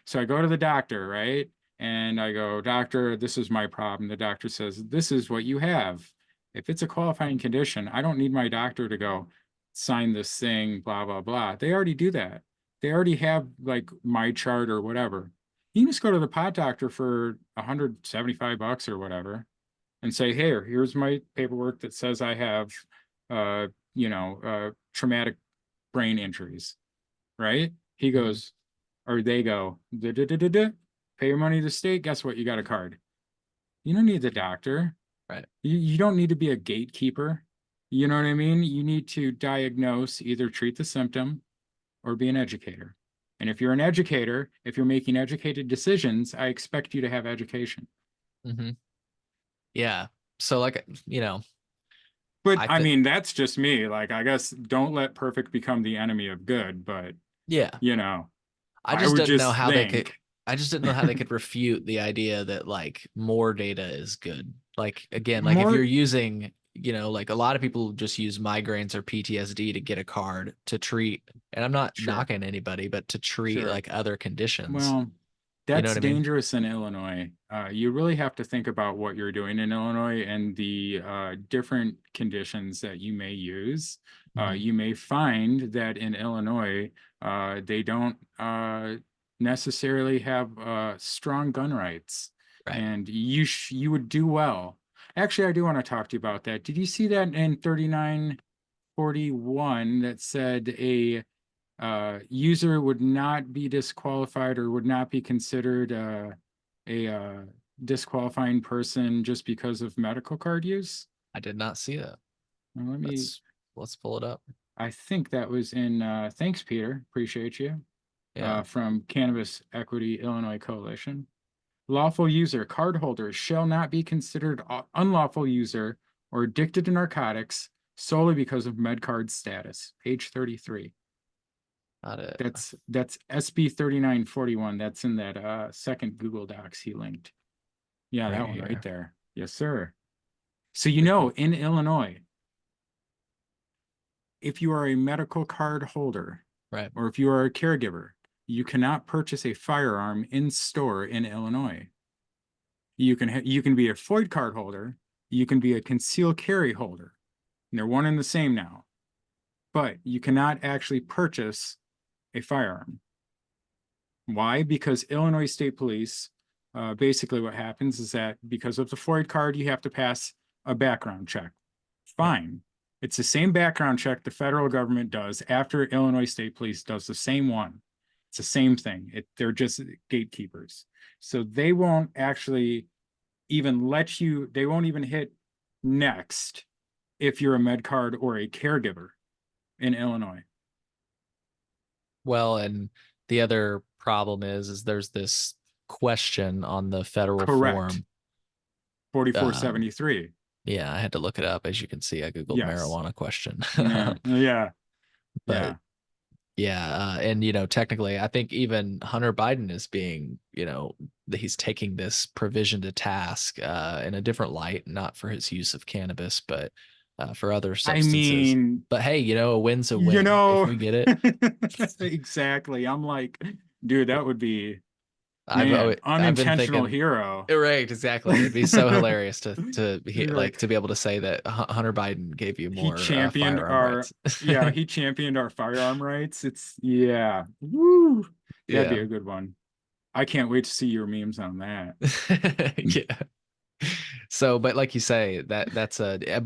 So I go to the doctor, right? And I go, doctor, this is my problem. The doctor says, this is what you have. If it's a qualifying condition, I don't need my doctor to go sign this thing, blah, blah, blah. They already do that. They already have like my chart or whatever. You can just go to the pot doctor for $175 or whatever and say, hey, here's my paperwork that says I have traumatic brain injuries, right? He Mhm. goes, or they go, da, da, da, da, da. Pay your money to the state. Guess what? You got a card. You don't need the doctor. Right. You don't need to be a gatekeeper. You know what I mean? You need to diagnose, either treat the symptom or be an educator. And if you're an educator, if you're making educated decisions, I expect you to have education. Hmm. Yeah. So like, But I I think, mean, that's just me. Like, I guess don't let perfect become the enemy of good. But, yeah, you know, I I just would didn't know just how they could. think, I just didn't know how they could refute the idea that like more data is good. Like again, like if you're more, using, like a lot of people just use migraines or PTSD to get a card to treat, and I'm not sure, knocking anybody, but to treat sure. like other conditions. Well, You know that's what I mean? dangerous in Illinois. You really have to think about what you're doing in Illinois and the different conditions that you may use. Hmm. You may find that in Illinois, they don't necessarily have strong gun rights, Right. and you would do well. Actually, I do want to talk to you about that. Did you see that in 3941 that said a user would not be disqualified or would not be considered a disqualifying person just because of medical card use? I did not see that. Well, Let's pull it up. I think that was in, thanks, Peter. Appreciate you. Yeah. From Cannabis Equity Illinois Coalition. Lawful user, card holders shall not be considered unlawful user or addicted to narcotics solely because of MedCard status. Page 33. Got it. That's SB 3941. That's in that second Google Docs he linked. Yeah, Right that one right here. there. Yes, sir. So Pretty cool. in Illinois, if you are a medical card holder Right. or if you are a caregiver, you cannot purchase a firearm in store in Illinois. You can be a FOID card holder, you can be a concealed carry holder. And they're one and the same now. But you cannot actually purchase a firearm. Why? Because Illinois State Police, basically what happens is that because of the FOID card, you have to pass a background check. Right. Fine. It's the same background check the federal government does after Illinois State Police does the same one. It's the same thing. They're just gatekeepers. So they won't actually even they won't even hit next if you're a med card or a caregiver in Illinois. Well, and the other problem is there's this question on the federal Correct. form. 4473. Yeah, I had to look it up. As you can see, I Googled Yes. marijuana question. Yeah. Yeah. But Yeah. yeah, and technically, I think even Hunter Biden is being, he's taking this provision to task in a different light, not for his use of cannabis, but for other I substances. mean, But hey, a win's a you win if know, we get it. exactly. I'm like, dude, that would be, I've man, I've been unintentional thinking, hero. right, exactly. It'd be so hilarious You're like, to be able to say that Hunter Biden gave you he more championed firearm our, rights. yeah, he championed our firearm rights. It's, yeah. Woo. That'd be Yeah. a good one. I can't wait to see your memes on that. Yeah. So, but like you say, but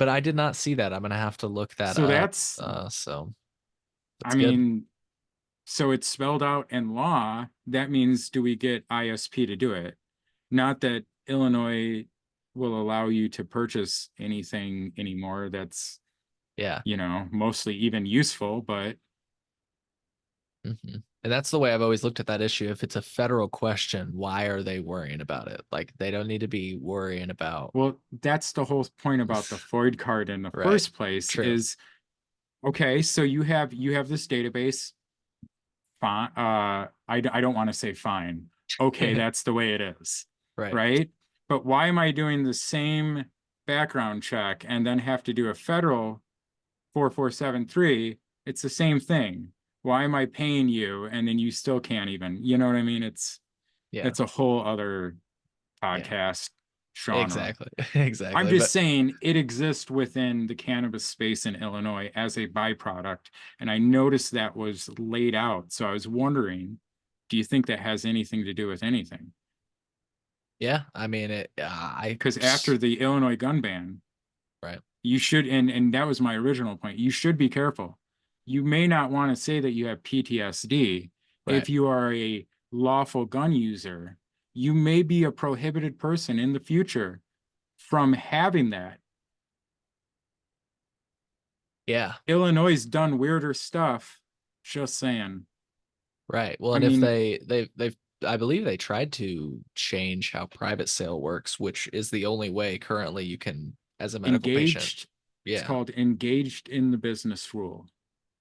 I did not see that. I'm gonna have to look that So up. that's, So I that's good. mean, so it's spelled out in law. That means do we get ISP to do it? Not that Illinois will allow you to purchase anything anymore that's, Yeah. mostly even useful, but And that's the way I've always looked at that issue. If it's a federal question, why are they worrying about it? Like they don't need to be worrying about. well, that's the whole point about the Floyd card in the Right. first place True. is okay, so you have this database. Fine. I don't want to say fine. Okay, that's the way it is. Right. Right? But why am I doing the same background check and then have to do a federal 4473? It's the same thing. Why am I paying you and then you still can't even, you know what I mean? Yeah. It's a whole other Yeah. podcast genre. Exactly. I'm Exactly. just But saying it exists within the cannabis space in Illinois as a byproduct. And I noticed that was laid out. So I was wondering, do you think that has anything to do with anything? yeah, I mean I Because after the Illinois gun ban, right. you should, and that was my original point, you should be careful. You may not want to say that you have PTSD. Right. If you are a lawful gun user, you may be a prohibited person in the future from having that. Yeah. Illinois' done weirder stuff. Just saying. Right. Well, I and if mean, they've I believe they tried to change how private sale works, which is the only way currently you can as a medical patient. engaged, it's Yeah. called engaged in the business rule.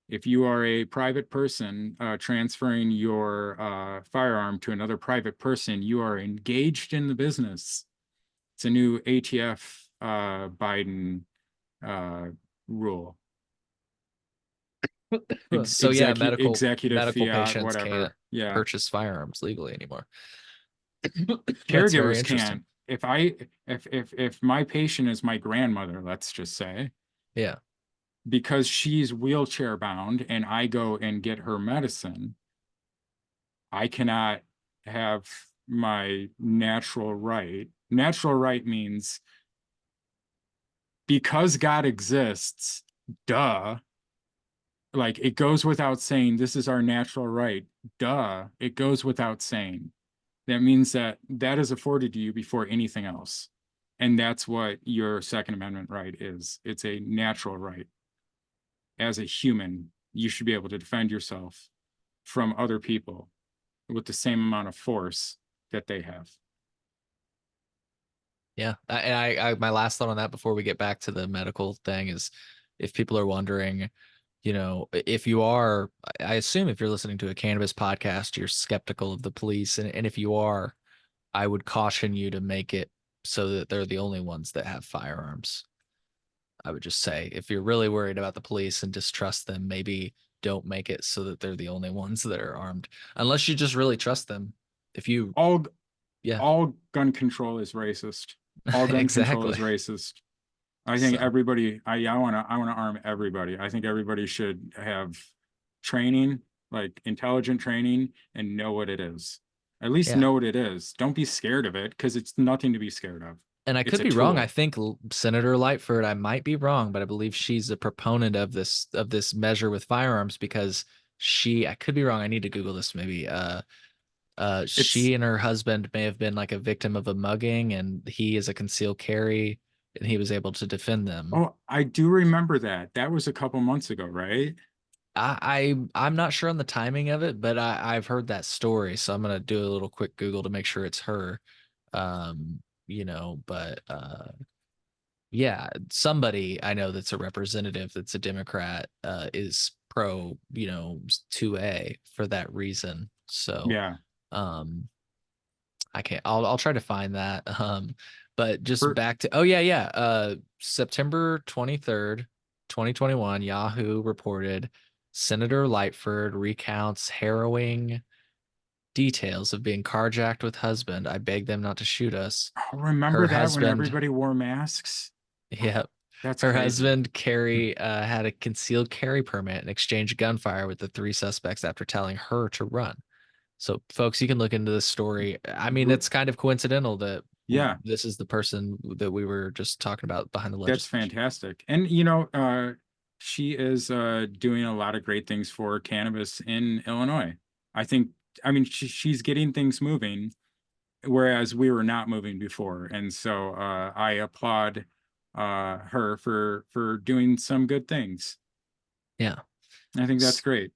If you are a private person transferring your firearm to another private person, you are engaged in the business. It's a new ATF Biden rule. So yeah, Executive medical fiat, patients can't whatever. Yeah. purchase firearms legally anymore. That's very Caregivers interesting. can't. If my patient is my grandmother, let's just say, Yeah. because she's wheelchair bound and I go and get her medicine, I cannot have my natural right. Natural right means because God exists, duh. Like it goes without saying, this is our natural right. Duh. It goes without saying. That means that that is afforded to you before anything else. And that's what your Second Amendment right is. It's a natural right. As a human, you should be able to defend yourself from other people with the same amount of force that they have. Yeah. My last thought on that before we get back to the medical thing is if people are wondering, if you are, I assume if you're listening to a cannabis podcast, you're skeptical of the police. And if you are, I would caution you to make it so that they're the only ones that have firearms. I would just say if you're really worried about the police and distrust them, maybe don't make it so that they're the only ones that are armed, unless you just really trust them. If you, All yeah, all gun control is racist. All gun control exactly. is racist. I think So, everybody, I want to arm everybody. I think everybody should have training, like intelligent training, and know what it is. At least yeah. know what it is. Don't be scared of it because it's nothing to be scared of. And I It's could a be wrong. I tool. think Senator Lightford, I might be wrong, but I believe she's a proponent of this measure with firearms because I could be wrong. I need to Google this maybe. It's She and her husband may have been like a victim of a mugging, and he is a concealed carry, and he was able to defend them. oh, I do remember that. That was a couple months ago, right? I'm not sure on the timing of it, but I've heard that story, so I'm gonna do a little quick Google to make sure it's her. But yeah, somebody I know that's a representative that's a Democrat is pro, 2A for that reason. So Yeah. um I can't I'll try to find that. But just For, back to oh yeah. September 23rd, 2021, Yahoo reported Senator Lightford recounts harrowing details of being carjacked with husband. I beg them not to shoot us. Her remember that when husband, everybody wore masks? yep. That's Her crazy. husband Carrie had a concealed carry permit and exchanged gunfire with the three suspects after telling her to run. So, folks, you can look into this story. I mean, R- it's kind of coincidental that Yeah, this is the person that we were just talking about behind the that's legislation. fantastic. And she is doing a lot of great things for cannabis in Illinois. I think, I mean, she's getting things moving, whereas we were not moving before. And so I applaud her for doing some good things. Yeah. I think that's S- great.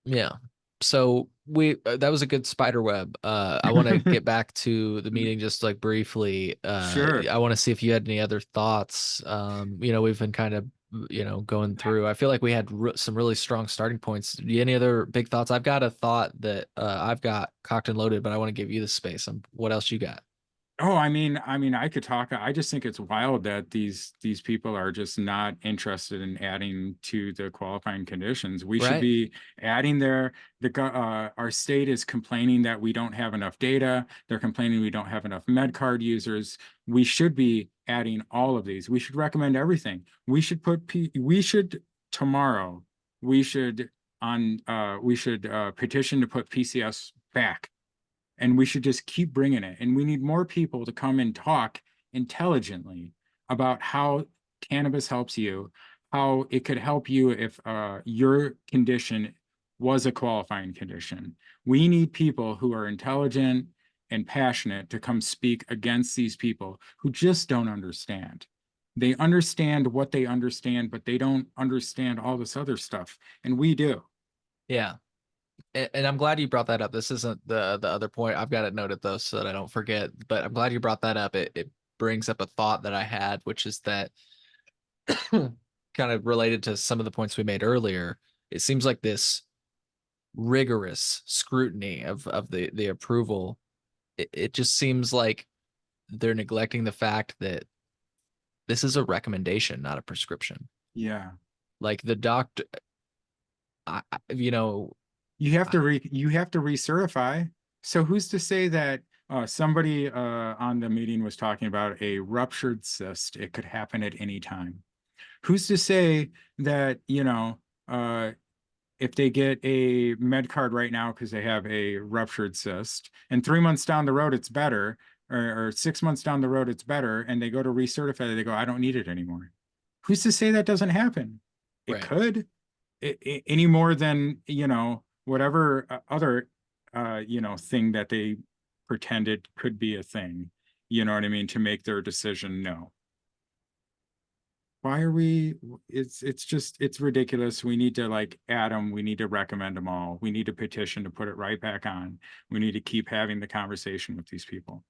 Yeah. So we that was a good spider web. I want to get back to the meeting just like briefly. Sure. I want to see if you had any other thoughts. We've been kind of going through. I feel like we had some really strong starting points. Any other big thoughts? I've got a thought that I've got cocked and loaded, but I want to give you the space. What else you got? Oh, I could talk. I just think it's wild that these people are just not interested in adding to the qualifying conditions. We should Right? be adding our state is complaining that we don't have enough data. They're complaining we don't have enough med card users. We should be adding all of these. We should recommend everything. We should tomorrow, we should petition to put PCS back, and we should just keep bringing it. And we need more people to come and talk intelligently about how cannabis helps you, how it could help you if your condition was a qualifying condition. We need people who are intelligent and passionate to come speak against these people who just don't understand. They understand what they understand, but they don't understand all this other stuff. And we do. Yeah. And I'm glad you brought that up. This isn't the other point. I've got it noted though, so that I don't forget. But I'm glad you brought that up. It brings up a thought that I had, which is that kind of related to some of the points we made earlier. It seems like this rigorous scrutiny of the approval. It just seems like they're neglecting the fact that this is a recommendation, not a prescription. Yeah. Like the doctor, you know, You have to recertify. So who's to say that somebody on the meeting was talking about a ruptured cyst? It could happen at any time. Who's to say that, if they get a med card right now because they have a ruptured cyst, and 3 months down the road it's better, or 6 months down the road it's better, and they go to recertify, they go, I don't need it anymore. Who's to say that doesn't happen? It right. could, any more than, whatever other, thing that they pretended could be a thing, you know what I mean, to make their decision no. Why are we, it's ridiculous. We need to like add them. We need to recommend them all. We need to petition to put it right back on. We need to keep having the conversation with these people.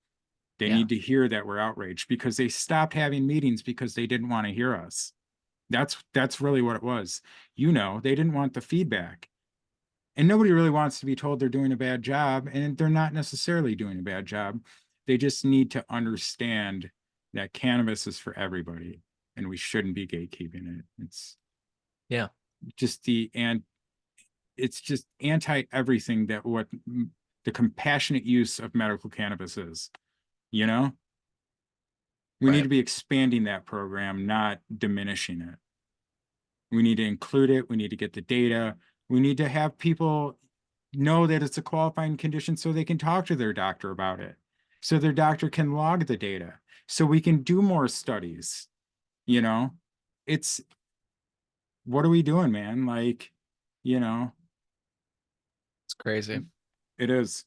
They Yeah. need to hear that we're outraged because they stopped having meetings because they didn't want to hear us. That's really what it was. They didn't want the feedback. And nobody really wants to be told they're doing a bad job, and they're not necessarily doing a bad job. They just need to understand that cannabis is for everybody, and we shouldn't be gatekeeping it. Yeah. Just the and it's just anti everything that what the compassionate use of medical cannabis is. You know, we need Right. to be expanding that program, not diminishing it. We need to include it. We need to get the data. We need to have people know that it's a qualifying condition so they can talk to their doctor about it. So their doctor can log the data. So we can do more studies. You know, it's what are we doing, man? Like, you know, It's crazy. it is.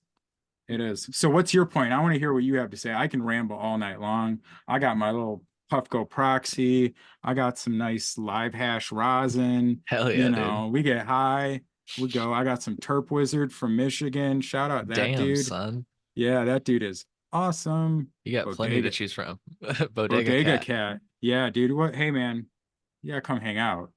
It is. So what's your point? I want to hear what you have to say. I can ramble all night long. I got my little Puffco Proxy. I got some nice live hash rosin. Hell You yeah, dude. know, we get high. We go. I got some Terp Wizard from Michigan. Shout out that Damn, dude. son. Yeah, that dude is awesome. You got plenty to Bodega, choose from. Bodega Bodega Cat. Cat. Yeah, dude. What? Hey, man. Yeah, come hang out.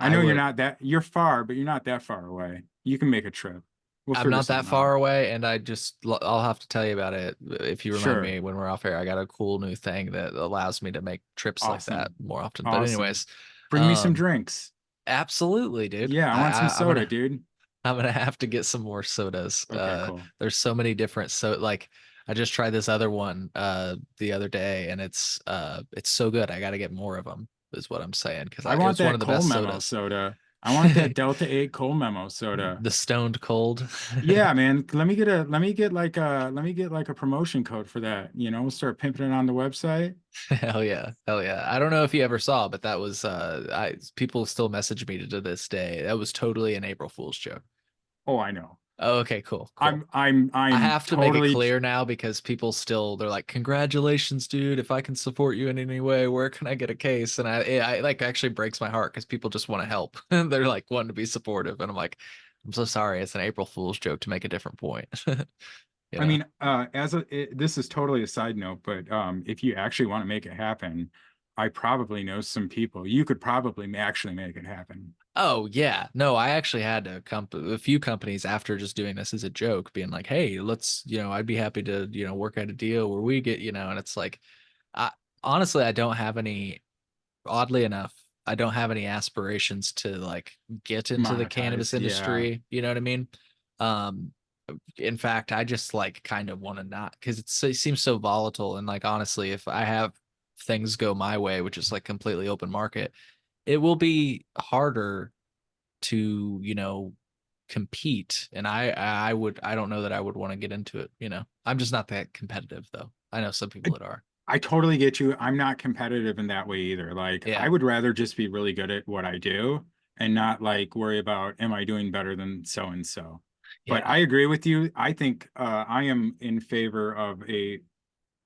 I I know will. you're far, but you're not that far away. You can make a trip. We'll I'm figure not that something out. far away, and I'll have to tell you about it if you remind Sure. me when we're off air. I got a cool new thing that allows me to make trips like that Awesome. more often. But Awesome. anyways, Bring me some um, drinks. absolutely, dude. Yeah, I want some I'm soda, gonna dude. I'm gonna have to get some more sodas. Okay, cool. There's so many different like I just tried this other one the other day, and it's so good. I got to get more of them, is what I'm saying, because I it want was one that of the Coal best Memo sodas. soda. I want that Delta 8 Coal Memo soda. The Stoned Cold. Yeah, man. Let me get like a promotion code for that. You know, we'll start pimping it on the website. Hell yeah. Hell yeah. I don't know if you ever saw, but that was I people still message me to this day. That was totally an April Fool's joke. Oh, I know. Oh, okay, cool, cool. I I'm have to make it totally clear now because people still they're like, "Congratulations, dude. If I can support you in any way, where can I get a case?" And I like actually breaks my heart because people just want to help. And they're like wanting to be supportive. And I'm like, "I'm so sorry. It's an April Fool's joke to make a different point." You I know? mean, this is totally a side note, but if you actually want to make it happen, I probably know some people. You could probably actually make it happen. Oh yeah. No, I actually had a few companies after just doing this as a joke, being like, "Hey, I'd be happy to, work out a deal where we get, and it's like, I honestly, I don't have any, oddly enough, I don't have any aspirations to like get into the cannabis Monetize, yeah. industry. You know what I mean? Um, in fact, I just like kind of want to not because it seems so volatile. And like honestly, if I have things go my way, which is like completely open market, it will be harder to, compete. And I don't know that I would want to get into it. I'm just not that competitive though. I know some people that are. I totally get you. I'm not competitive in that way either. Like, I Yeah. would rather just be really good at what I do and not like worry about am I doing better than so and so. But Yeah. I agree with you. I think I am in favor of a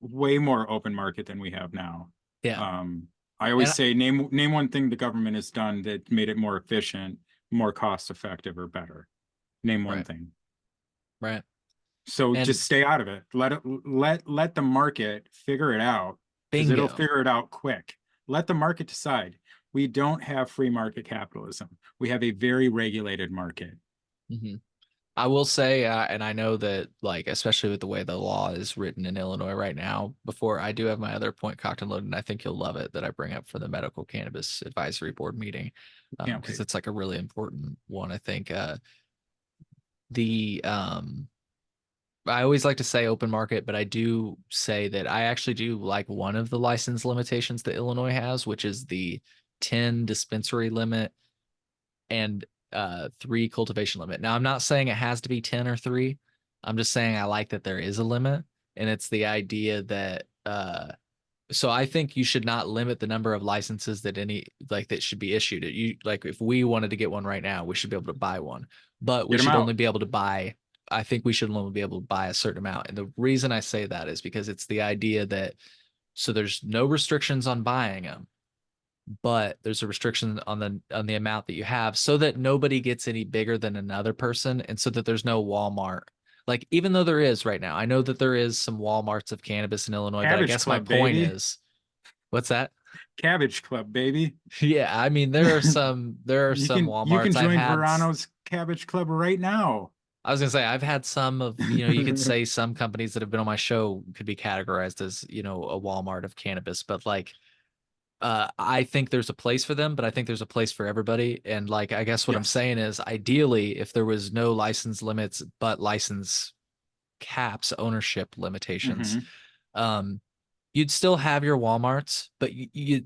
way more open market than we have now. Yeah. Um, I always And say name one thing the government has done that made it more efficient, more cost effective, or better. Name one right. thing. Right. So And just stay out of it. Let the market figure it out because it'll bingo. figure it out quick. Let the market decide. We don't have free market capitalism. We have a very regulated market. hmm I will say, and I know that, like, especially with the way the law is written in Illinois right now, before I do have my other point cocked and loaded, and I think you'll love it that I bring up for the Medical Cannabis Advisory Board meeting, Can't because wait. it's like a really important one. I think the I always like to say open market, but I do say that I actually do like one of the license limitations that Illinois has, which is the 10 dispensary limit and 3 cultivation limit. Now, I'm not saying it has to be 10 or 3. I'm just saying I like that there is a limit, and it's the idea that so I think you should not limit the number of licenses that should be issued. You like if we wanted to get one right now, we should be able to buy one, but we Get them should only out. be able to buy. I think we should only be able to buy a certain amount. And the reason I say that is because it's the idea that so there's no restrictions on buying them, but there's a restriction on the amount that you have so that nobody gets any bigger than another person and so that there's no Walmart. Like even though there is right now, I know that there is some Walmarts of cannabis in Illinois, but I Cabbage guess my Club, point baby. is, what's that? Cabbage Club, baby. Yeah, I mean there are some You can Walmarts I've join had. Verano's Cabbage Club right now. I was gonna say I've had some of, you could say some companies that have been on my show could be categorized as, a Walmart of cannabis, but like I think there's a place for them, but I think there's a place for everybody. And like, I guess what I'm Yes. saying is ideally, if there was no license limits, but license caps, ownership limitations, hmm um, you'd still have your Walmarts, but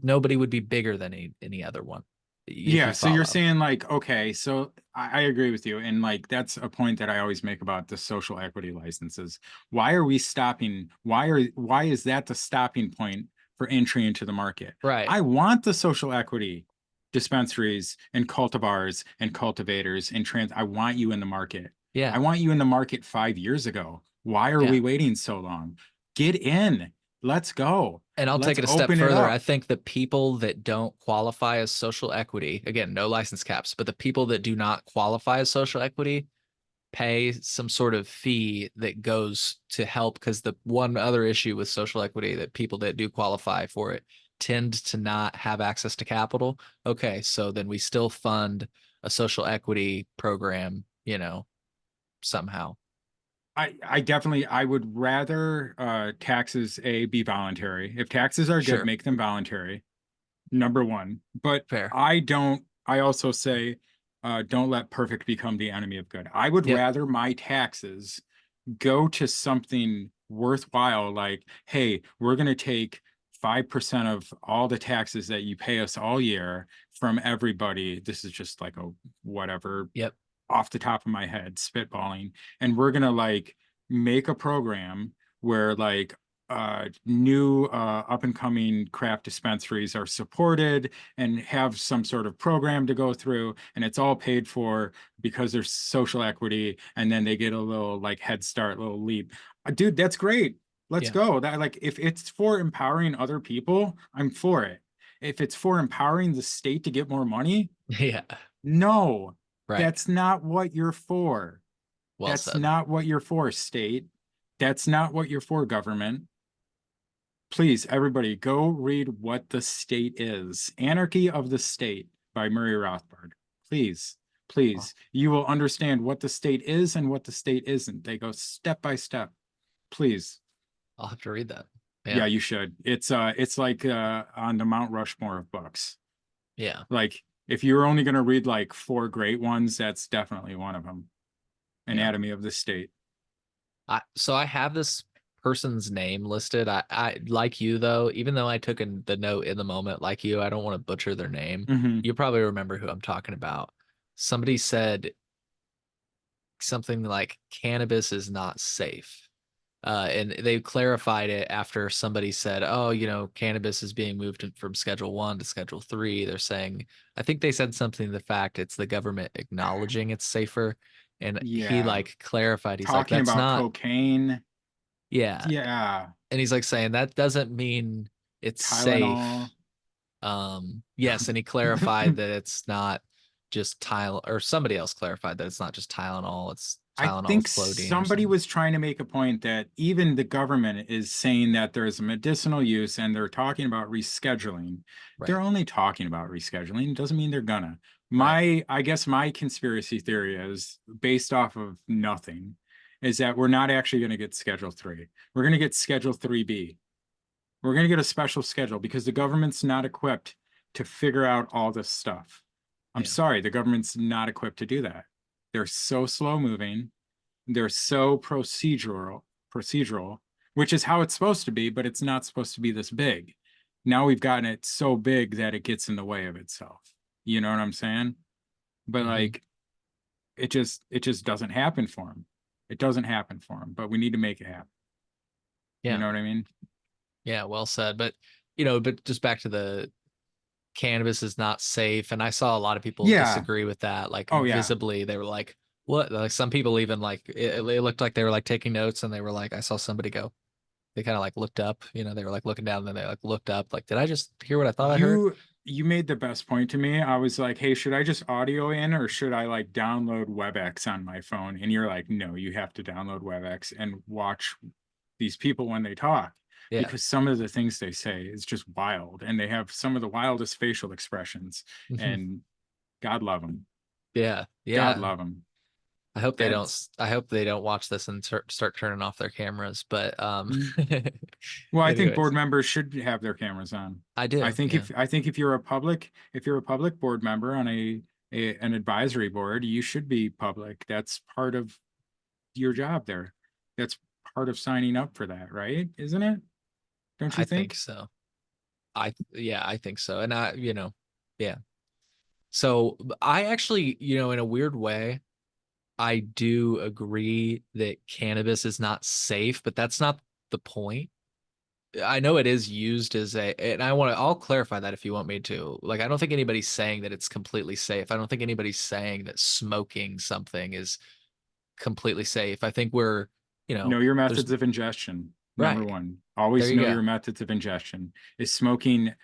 nobody would be bigger than any other one, if Yeah, you so you're follow. saying like, okay, so I agree with you. And like that's a point that I always make about the social equity licenses. Why are we stopping? Why is that the stopping point for entry into the market? Right. I want the social equity dispensaries and cultivars and cultivators and trans. I want you in the market. I Yeah. want you in the market 5 years ago. Why are Yeah. we waiting so long? Get in. Let's go. And I'll take Let's it a step open it further. I up. think the people that don't qualify as social equity, again, no license caps, but the people that do not qualify as social equity pay some sort of fee that goes to help, because the one other issue with social equity that people that do qualify for it tend to not have access to capital. Okay, so then we still fund a social equity program, somehow. I definitely I would rather taxes be voluntary. If taxes are good, Sure. make them voluntary. Number one. But Fair. I also say don't let perfect become the enemy of good. I would Yep. rather my taxes go to something worthwhile, like, hey, we're going to take 5% of all the taxes that you pay us all year from everybody. This is just like a whatever Yep. off the top of my head, spitballing. And we're going to like make a program where like new up and coming craft dispensaries are supported and have some sort of program to go through, and it's all paid for because there's social equity, and then they get a little like head start, little leap. Dude, that's great. Let's Yeah. go. That like if it's for empowering other people, I'm for it. If it's for empowering the state to get more money, Yeah. no, Right. that's not what you're for. Well That's said. not what you're for, state. That's not what you're for, government. Please, everybody, go read What the State Is. Anarchy of the State by Murray Rothbard. Please, Well, please. You will understand what the state is and what the state isn't. They go step by step. Please. I'll have to read that. Yeah, Yeah. you should. It's like on the Mount Rushmore of books. Yeah. Like if you're only going to read like four great ones, that's definitely one of them. Yeah. Anatomy of the State. So I have this person's name listed. I like you though, even though I took the note in the moment, like you, I don't want to butcher their name. Hmm. You probably remember who I'm talking about. Somebody said something like cannabis is not safe. And they clarified it after somebody said, "Oh, cannabis is being moved from Schedule 1 to Schedule 3." They're saying, I think they said something to the fact it's the government acknowledging it's safer. And he Yeah. like clarified, he's like, Talking "That's about not, cocaine. yeah." Yeah. And he's like saying that doesn't mean it's Tylenol. safe. Yes, and he clarified that it's not just Tylenol, or somebody else clarified that it's not just Tylenol, it's I Tylenol think with codeine or somebody something. was trying to make a point that even the government is saying that there's a medicinal use and they're talking about rescheduling. Right, They're only talking about rescheduling. It doesn't mean they're gonna. right. I guess my conspiracy theory is based off of nothing, is that we're not actually going to get Schedule 3. We're going to get Schedule 3B. We're going to get a special schedule because the government's not equipped to figure out all this stuff. I'm Yeah. sorry, the government's not equipped to do that. They're so slow moving. They're so procedural, which is how it's supposed to be, but it's not supposed to be this big. Now we've gotten it so big that it gets in the way of itself. You know what I'm saying? But Hmm. like it just doesn't happen for them. It doesn't happen for them, but we need to make it happen. You Yeah. know what I mean? Yeah, well said. But just back to the cannabis is not safe. And I saw a lot of people Yeah. disagree with that. Like Oh yeah. visibly, they were like, what? Like some people even like it looked like they were like taking notes, and they were like, I saw somebody go. They kind of like looked up, they were like looking down, and then they like looked up, like, did I just hear what I thought I heard? You made the best point to me. I was like, "Hey, should I just audio in or should I like download WebEx on my phone?" And you're like, "No, you have to download WebEx and watch these people when they talk Yeah. because some of the things they say is just wild and they have some of the wildest facial expressions and God love them. Yeah. God Yeah. love them." That's I hope they don't watch this and start turning off their cameras. But well, I think board anyways, members should have their cameras on. I do. Yeah. I think if you're a public board member on an advisory board, you should be public. That's part of your job there. That's part of signing up for that, right? Isn't it? Don't you I think think? so. Yeah, I think so. And yeah. So I actually, in a weird way, I do agree that cannabis is not safe, but that's not the point. I know it is used as and I'll clarify that if you want me to. Like, I don't think anybody's saying that it's completely safe. I don't think anybody's saying that smoking something is completely safe. I think Know your there's methods of ingestion. Number right. one. There Always you know go. your methods of ingestion. Is smoking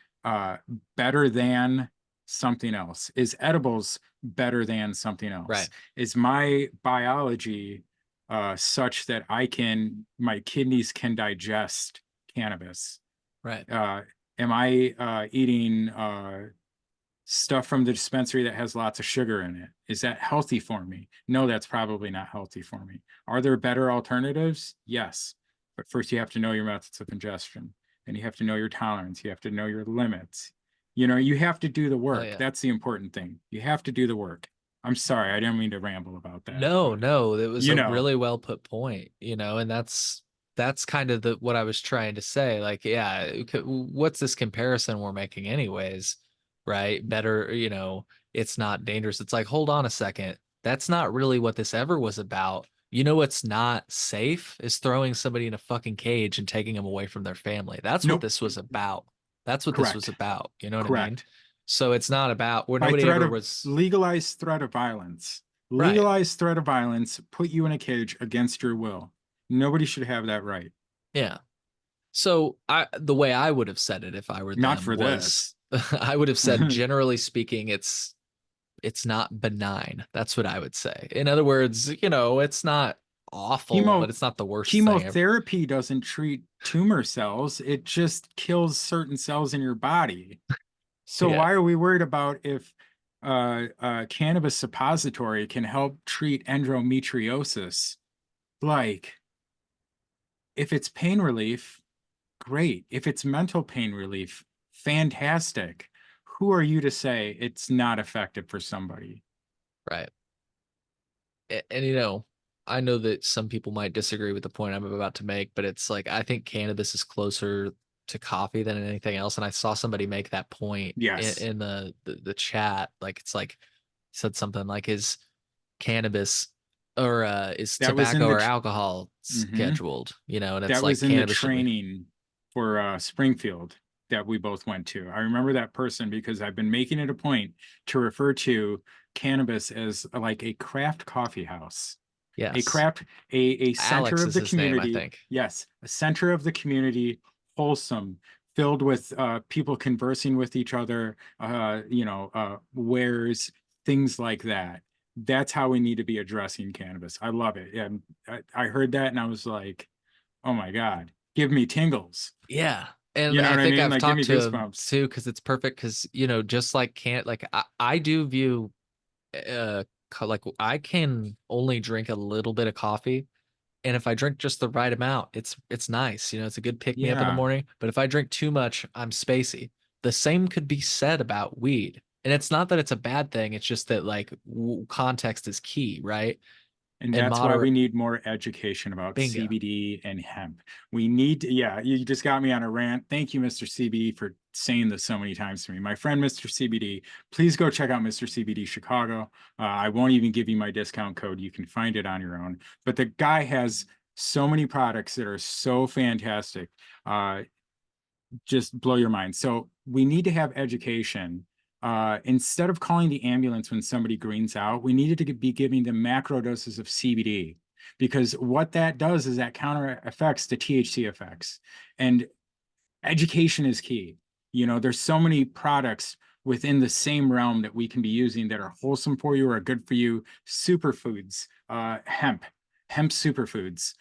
better than something else? Is edibles better than something Right. else? Is my biology such that my kidneys can digest cannabis? Right. Uh, am I eating stuff from the dispensary that has lots of sugar in it? Is that healthy for me? No, that's probably not healthy for me. Are there better alternatives? Yes. But first you have to know your methods of ingestion, and you have to know your tolerance. You have to know your limits. You have to do the Oh work. yeah. That's the important thing. You have to do the work. I'm sorry, I didn't mean to ramble about that, No, but no, it was you a know, really well put point, and that's kind of the what I was trying to say. Like, yeah, what's this comparison we're making anyways, right? Better, it's not dangerous. It's like, hold on a second. That's not really what this ever was about. You know what's not safe is throwing somebody in a fucking cage and taking them away from their family. That's what nope, this was about. That's what this was correct, about. You know what I mean? correct. So it's not about where By nobody threat ever of was legalized threat of violence. right. Legalized threat of violence put you in a cage against your will. Nobody should have that right. Yeah. So the way I would have said it if I were Not them for was this. I would have said generally speaking it's not benign. That's what I would say. In other words, it's not awful, but Chemo it's not the worst thing ever. chemotherapy doesn't treat tumor cells. It just kills certain cells in your body. So Yeah, why are we worried about if cannabis suppository can help treat endometriosis? Like, if it's pain relief, great. If it's mental pain relief, fantastic. Who are you to say it's not effective for somebody? right. And I know that some people might disagree with the point I'm about to make, but it's like I think cannabis is closer to coffee than anything else. And I saw somebody make that point Yes, in the chat. Like it's like said something like is cannabis or is that was tobacco in the or alcohol mhm. scheduled, and it's That like was in the cannabis should be training for Springfield that we both went to. I remember that person because I've been making it a point to refer to cannabis as like a craft coffee house, a yes. craft, a center Alex of is the his name, I community. think. Yes, a center of the community, wholesome, filled with people conversing with each other, wares, things like that. That's how we need to be addressing cannabis. I love it. And I heard that and I was like, oh my God, give me tingles. Yeah. And You know I what I think mean? I've Like, give talked me to him goosebumps. too because it's perfect because, just like can't like I do view like I can only drink a little bit of coffee. And if I drink just the right amount, it's nice. It's a good pick me up in the Yeah. morning. But if I drink too much, I'm spacey. The same could be said about weed. And it's not that it's a bad thing. It's just that like context is key, right? And And that's why we moderate need more education about bingo. CBD and hemp. We need, yeah, you just got me on a rant. Thank you, Mr. CBD, for saying this so many times to me. My friend, Mr. CBD, please go check out Mr. CBD Chicago. I won't even give you my discount code. You can find it on your own. But the guy has so many products that are so fantastic. Just blow your mind. So we need to have education. Instead of calling the ambulance when somebody greens out, we needed to be giving them macro doses of CBD because what that does is that counter affects the THC effects. And education is key. There's so many products within the same realm that we can be using that are wholesome for you or are good for you. Superfoods, hemp superfoods,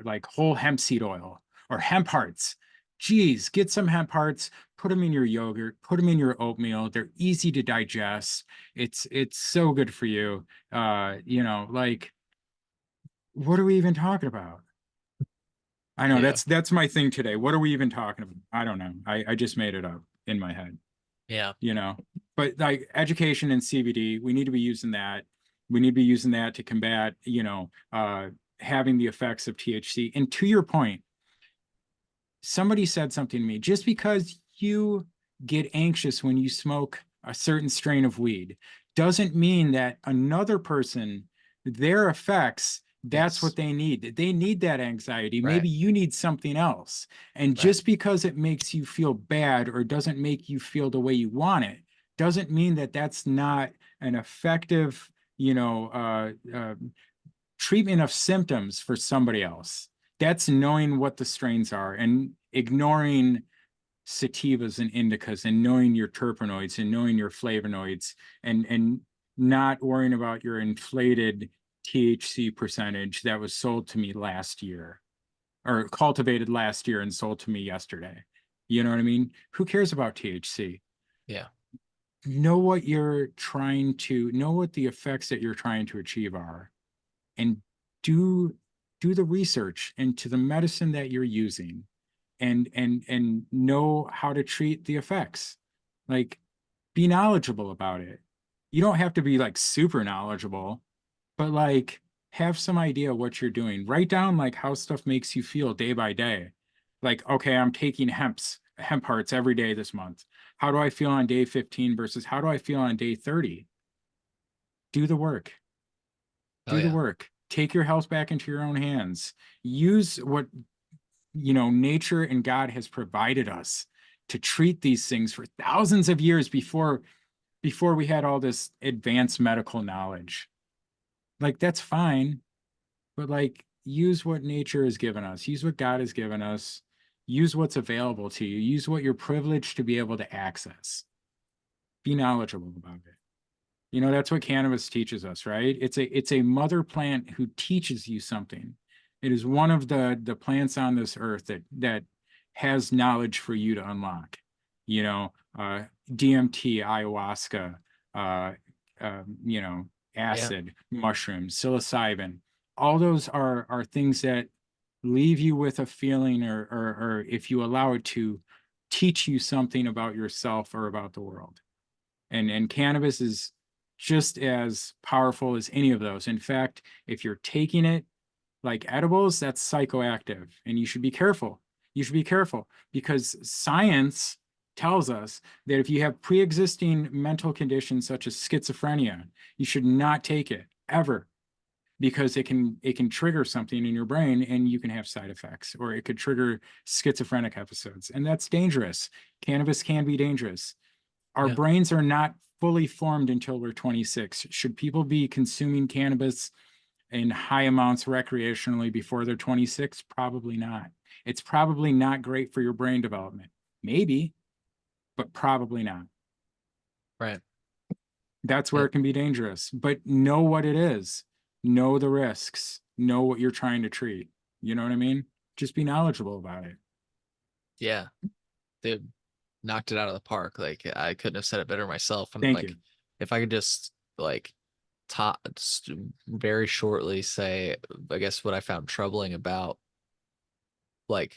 like whole hemp seed oil or hemp hearts. Geez, get some hemp hearts, put them in your yogurt, put them in your oatmeal. They're easy to digest. It's so good for you. Like what are we even talking about? I know Yeah. that's my thing today. What are we even talking about? I don't know. I just made it up in my head, Yeah. you know. But like education and CBD, we need to be using that. We need to be using that to combat, having the effects of THC. And to your point, somebody said something to me, just because you get anxious when you smoke a certain strain of weed doesn't mean that another person, their effects, that's Yes. what they need. They need that anxiety. Right. Maybe you need something else. And Right. just because it makes you feel bad or doesn't make you feel the way you want it, doesn't mean that that's not an effective, treatment of symptoms for somebody else. That's knowing what the strains are and ignoring sativas and indicas and knowing your terpenoids and knowing your flavonoids and not worrying about your inflated THC percentage that was sold to me last year or cultivated last year and sold to me yesterday. You know what I mean? Who cares about THC? Yeah. Know what you're trying to know, what the effects that you're trying to achieve are, and do the research into the medicine that you're using and know how to treat the effects. Like, be knowledgeable about it. You don't have to be like super knowledgeable, but like have some idea what you're doing. Write down like how stuff makes you feel day by day. Like, okay, I'm taking hemp hearts every day this month. How do I feel on day 15 versus how do I feel on day 30? Do the work. Oh Do the yeah. work. Take your health back into your own hands. Use what nature and God has provided us to treat these things for thousands of years before we had all this advanced medical knowledge. Like, that's fine, but like, use what nature has given us, use what God has given us, use what's available to you, use what you're privileged to be able to access. Be knowledgeable about it. That's what cannabis teaches us, right? It's a mother plant who teaches you something. It is one of the plants on this earth that has knowledge for you to unlock. You know, DMT, ayahuasca, uh, Yeah. acid, mushrooms, psilocybin. All those are things that leave you with a feeling, or if you allow it to teach you something about yourself or about the world. And cannabis is just as powerful as any of those. In fact, if you're taking it like edibles, that's psychoactive, and you should be careful. You should be careful because science tells us that if you have pre-existing mental conditions such as schizophrenia, you should not take it ever, because it can trigger something in your brain and you can have side effects, or it could trigger schizophrenic episodes, and that's dangerous. Cannabis can be dangerous. Our Yeah. brains are not fully formed until we're 26. Should people be consuming cannabis in high amounts recreationally before they're 26? Probably not. It's probably not great for your brain development. Maybe, but probably not. Right. That's where Yep. it can be dangerous. But know what it is. Know the risks. Know what you're trying to treat. You know what I mean? Just be knowledgeable about it. Yeah. They knocked it out of the park. Like I couldn't have said it better myself. And Thank you. like, if I could just like top very shortly say, I guess what I found troubling about like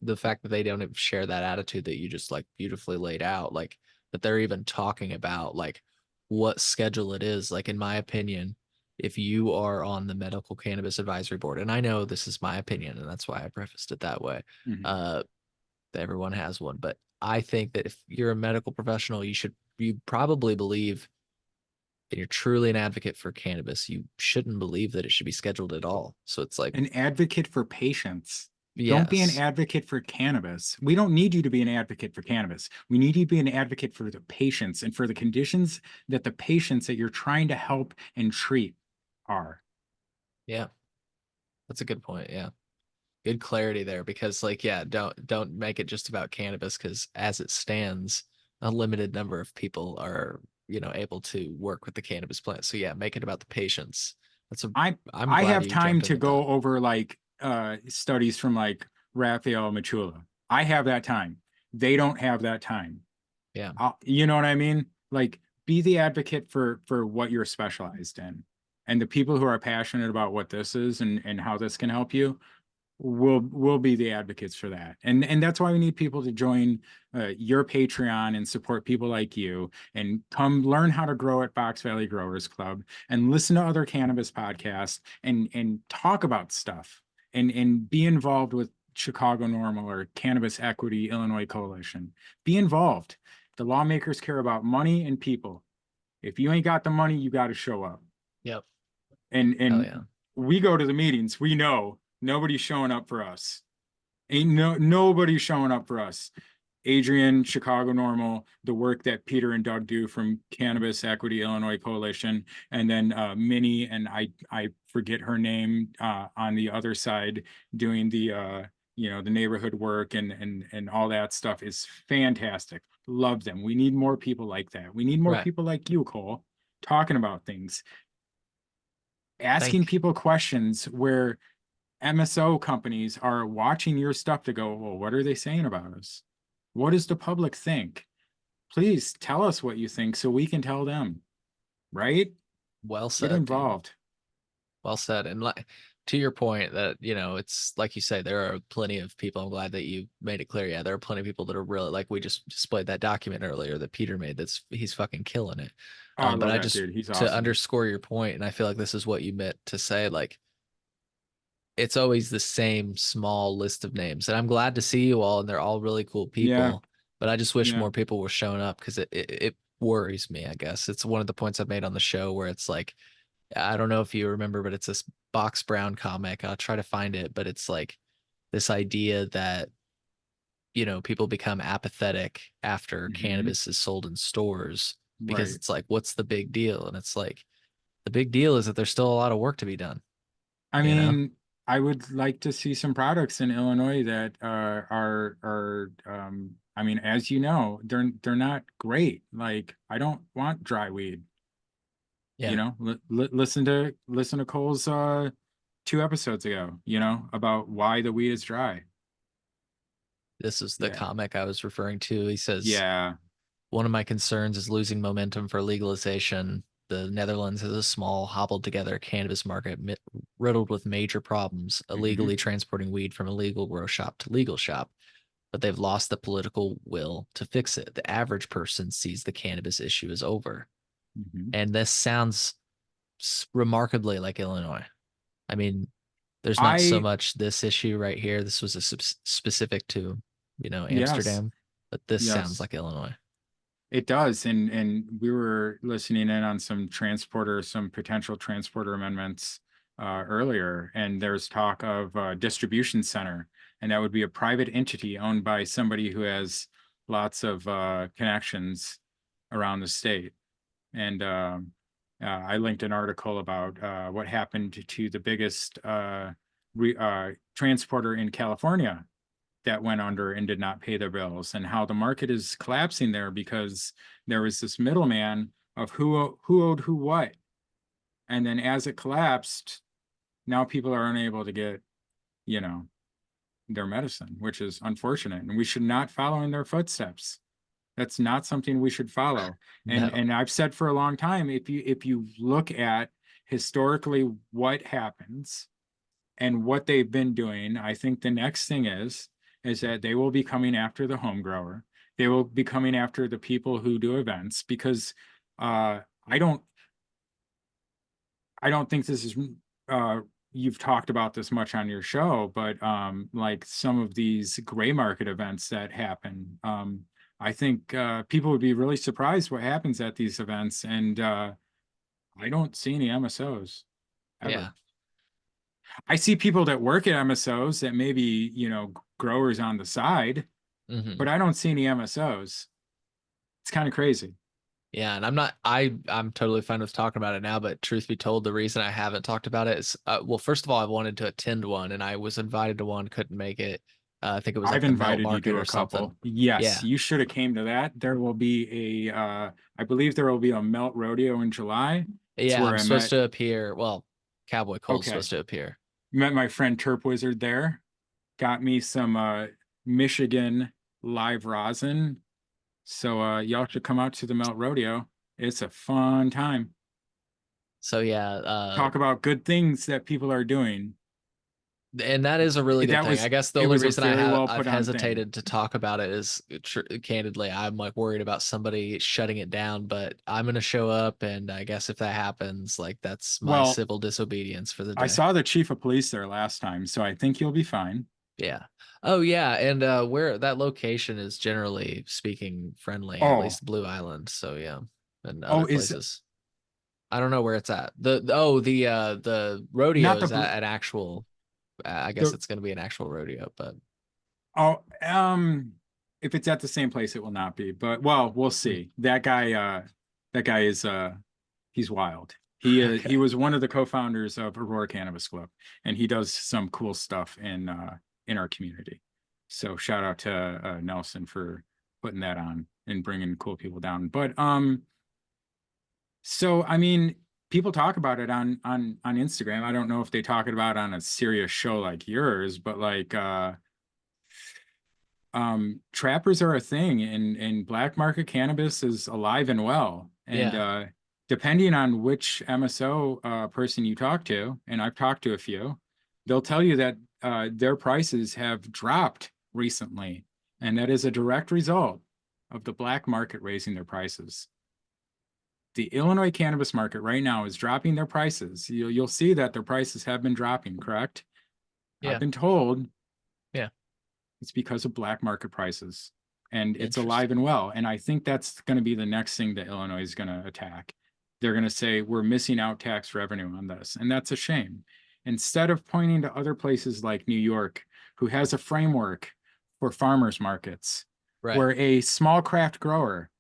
the fact that they don't even share that attitude that you just like beautifully laid out, like that they're even talking about like what schedule it is. Like in my opinion, if you are on the Medical Cannabis Advisory Board, and I know this is my opinion, and that's why I prefaced it that way. Mhm. Uh, everyone has one, but I think that if you're a medical professional, you probably believe and you're truly an advocate for cannabis, you shouldn't believe that it should be scheduled at all. So it's like, An advocate for patients. Don't be an yes, advocate for cannabis. We don't need you to be an advocate for cannabis. We need you to be an advocate for the patients and for the conditions that the patients that you're trying to help and treat are. yeah, that's a good point. Yeah. Good clarity there because like yeah, don't make it just about cannabis because as it stands, a limited number of people are, able to work with the cannabis plant. So yeah, make it about the patients. That's a I I'm I glad have you time jumped in to with that. go over like studies from like Raphael Machula. I have that time. They don't have that time. Yeah. You know what I mean? Like, be the advocate for what you're specialized in. And the people who are passionate about what this is and how this can help you will be the advocates for that. And that's why we need people to join your Patreon and support people like you and come learn how to grow at Fox Valley Growers Club and listen to other cannabis podcasts and talk about stuff and be involved with Chicago Normal or Cannabis Equity Illinois Coalition. Be involved. The lawmakers care about money and people. If you ain't got the money, you got to show up. Yep. And Hell and yeah. we go to the meetings. We know nobody's showing up for us. Ain't nobody's showing up for us. Adrian, Chicago Normal, the work that Peter and Doug do from Cannabis Equity Illinois Coalition, and then Minnie, and I forget her name, on the other side doing the the neighborhood work and all that stuff is fantastic. Love them. We need more people like that. We need more Right. people like you, Cole, talking about things, asking Thank people questions where MSO companies are watching your stuff to go, well, what are they saying about us? What does the public think? Please tell us what you think so we can tell them, right? Well Get said, dude. involved. Well said. And like to your point that, it's like you say, there are plenty of people. I'm glad that you made it clear. Yeah, there are plenty of people that are really like we just displayed that document earlier that Peter made. He's fucking killing it. Oh, I But love I that just dude. He's to awesome. underscore your point, and I feel like this is what you meant to say, like it's always the same small list of names. And I'm glad to see you all, and they're all really cool Yeah, people. But I just wish yeah. more people were showing up because it worries me, I guess. It's one of the points I've made on the show where it's like, I don't know if you remember, but it's this Box Brown comic. I'll try to find it, but it's like this idea that, people become apathetic after Hmm. cannabis is sold in stores because Right. it's like, what's the big deal? And it's like, the big deal is that there's still a lot of work to be done, I you know? mean, I would like to see some products in Illinois that I mean, as you know, they're not great. Like, I don't want dry weed. Yeah. Listen to Cole's 2 episodes ago, about why the weed is dry. This is the Yeah. comic I was referring to. He says, Yeah. one of my concerns is losing momentum for legalization. The Netherlands has a small, hobbled together cannabis market riddled with major problems, Hmm. illegally transporting weed from illegal grow shop to legal shop. But they've lost the political will to fix it. The average person sees the cannabis issue as over. Hmm. And this sounds remarkably like Illinois. I mean, there's not so I much this issue right here. This was a specific to, Yes, Amsterdam, but this sounds yes. like Illinois. It does, and we were listening in on some potential transporter amendments earlier, and there's talk of a distribution center, and that would be a private entity owned by somebody who has lots of connections around the state. And I linked an article about what happened to the biggest transporter in California that went under and did not pay their bills, and how the market is collapsing there because there was this middleman of who owed who what. And then as it collapsed, now people are unable to get, you know, their medicine, which is unfortunate. And we should not follow in their footsteps. That's not something we should follow. And No. and I've said for a long time, if you look at historically what happens and what they've been doing, I think the next thing is that they will be coming after the home grower. They will be coming after the people who do events because uh, I don't I don't think this is you've talked about this much on your show, but like some of these gray market events that happen, I think people would be really surprised what happens at these events, and I don't see any MSOs Yeah. ever. I see people that work at MSOs that maybe, growers on the side, but Hmm. I don't see any MSOs. It's kind of crazy. Yeah, and I'm totally fine with talking about it now, but truth be told, the reason I haven't talked about it is, well, first of all, I wanted to attend one and I was invited to one, couldn't make it. I think it was like I've the Melt invited you Market to or a something. couple. Yes, Yeah. you should have came to that. There will be I believe there will be a Melt Rodeo in July. It's Yeah, where I'm I supposed met, to appear. Well, Cowboy Cole's okay, supposed to appear. met my friend Terp Wizard there. Got me some Michigan live rosin. So y'all should come out to the Melt Rodeo. It's a fun time. So yeah, Talk about good things that people are doing. and that is a really good That thing. I was guess the it only was a reason very well I've put on thing. hesitated to talk about it is candidly, I'm like worried about somebody shutting it down, but I'm gonna show up, and I guess if that happens, like that's my Well, civil disobedience for the I day. saw the chief of police there last time, so I think you'll be fine. Yeah. Oh yeah, and where that location is generally speaking friendly, at Oh, least Blue Island. So yeah, and oh, other is places. I don't know where it's at. The rodeo not the is blue at an actual. I guess the it's going to be an actual rodeo, but oh if it's at the same place, it will not be. But well, we'll Hmm. see. That guy is he's wild. He Okay. was one of the co-founders of Aurora Cannabis Club, and he does some cool stuff in our community. So shout out to Nelson for putting that on and bringing cool people down. But so I mean, people talk about it on Instagram. I don't know if they talk about it on a serious show like yours, but like trappers are a thing, and black market cannabis is alive and well. And Yeah. depending on which MSO person you talk to, and I've talked to a few, they'll tell you that their prices have dropped recently, and that is a direct result of the black market raising their prices. The Illinois cannabis market right now is dropping their prices. You'll see that their prices have been dropping, correct? I've Yeah. been told Yeah. it's because of black market prices, and it's alive Interesting. and well. And I think that's going to be the next thing that Illinois is going to attack. They're going to say we're missing out tax revenue on this, and that's a shame. Instead of pointing to other places like New York, who has a framework for farmers markets, Right. where a small craft grower,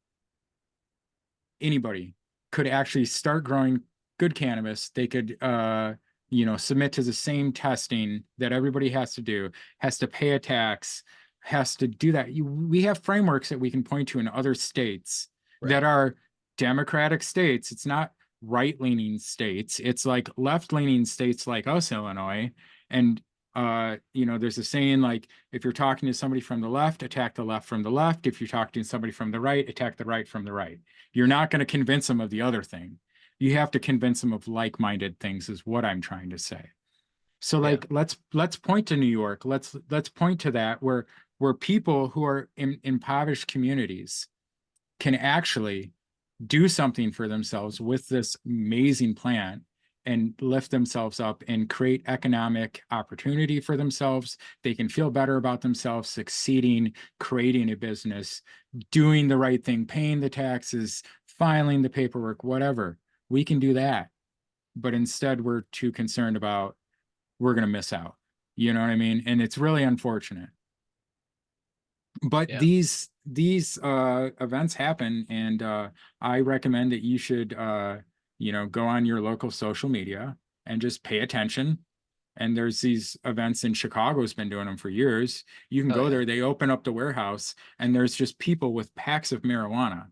anybody, could actually start growing good cannabis. They could submit to the same testing that everybody has to do, has to pay a tax, has to do that. We have frameworks that we can point to in other states that Right. are democratic states. It's not right-leaning states. It's like left-leaning states like us, Illinois. And there's a saying like, if you're talking to somebody from the left, attack the left from the left. If you're talking to somebody from the right, attack the right from the right. You're not going to convince them of the other thing. You have to convince them of like-minded things, is what I'm trying to say. So Yeah. like let's point to New York. Let's point to that where people who are in impoverished communities can actually do something for themselves with this amazing plant and lift themselves up and create economic opportunity for themselves. They can feel better about themselves, succeeding, creating a business, doing the right thing, paying the taxes, filing the paperwork, whatever. We can do that. But instead, we're too concerned about we're going to miss out. You know what I mean? And it's really unfortunate. But Yeah. these events happen, and I recommend that you should go on your local social media and just pay attention. And there's these events in Chicago's been doing them for years. You can Oh go yeah. there, they open up the warehouse, and there's just people with packs of marijuana,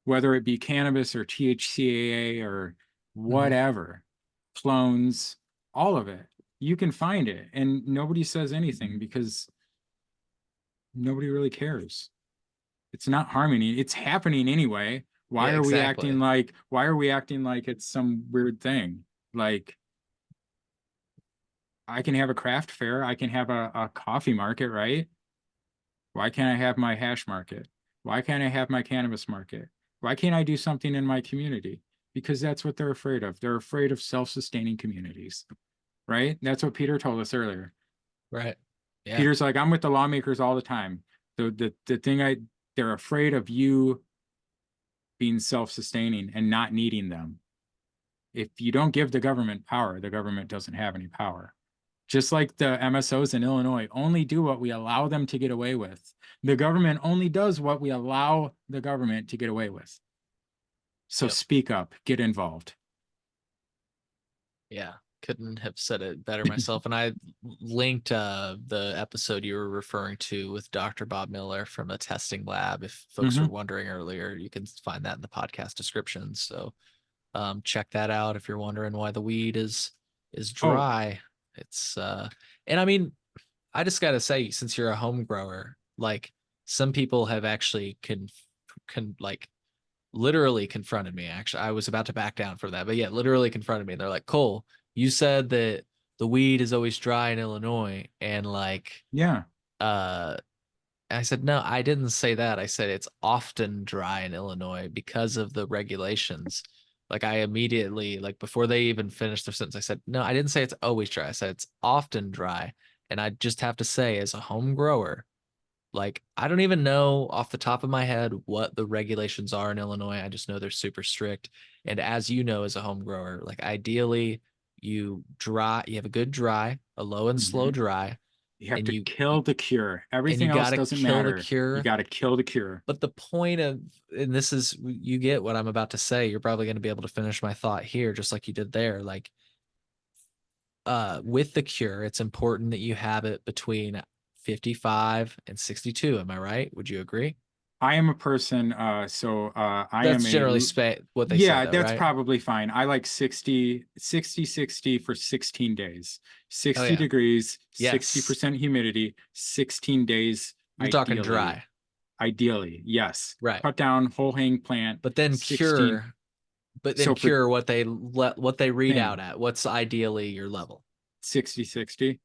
whether it be cannabis or THCAA or Hmm. whatever, clones, all of it. You can find it, and nobody says anything because nobody really cares. It's not harming you. It's happening anyway. Yeah, exactly. Why are we acting like it's some weird thing? Like, I can have a craft fair, I can have a coffee market, right? Why can't I have my hash market? Why can't I have my cannabis market? Why can't I do something in my community? Because that's what they're afraid of. They're afraid of self-sustaining communities, right? That's what Peter told us earlier. Right. Yeah. Peter's like, I'm with the lawmakers all the time. The thing they're afraid of you being self-sustaining and not needing them. If you don't give the government power, the government doesn't have any power. Just like the MSOs in Illinois only do what we allow them to get away with. The government only does what we allow the government to get away with. So Yep. speak up, get involved. Yeah. Couldn't have said it better myself. And I linked the episode you were referring to with Dr. Bob Miller from a testing lab. If folks were Mm-hmm. wondering earlier, you can find that in the podcast description. So check that out if you're wondering why the weed is Oh, dry. It's and I mean, I just gotta say, since you're a home grower, like some people have actually can like literally confronted me. Actually, I was about to back down for that, but yeah, literally confronted me. They're like, Cole, you said that the weed is always dry in Illinois, and like, yeah. uh, I said, no, I didn't say that. I said it's often dry in Illinois because of the regulations. Like I immediately, like before they even finished their sentence, I said, no, I didn't say it's always dry. I said it's often dry. And I just have to say, as a home grower, like, I don't even know off the top of my head what the regulations are in Illinois. I just know they're super strict. And as you know, as a home grower, like ideally you have a good dry, a low and slow Mm-hmm. dry. You have and to kill the cure. you Everything else got to doesn't kill the matter. You cure. got to kill the cure. But the point of, and this is, you get what I'm about to say. You're probably going to be able to finish my thought here, just like you did there. Like, with the cure, it's important that you have it between 55 and 62. Am I right? Would you agree? I am a person, I am That's generally what they say, yeah, though, that's right? probably fine. I like 60 for 16 days. Oh 60 yeah, degrees, yes. 60% humidity, 16 days You're talking ideally. dry, Ideally, yes. right? Cut down whole hang plant, But then 16. cure, but then So for cure what they read same, out at. What's ideally your level? 60, 60, That's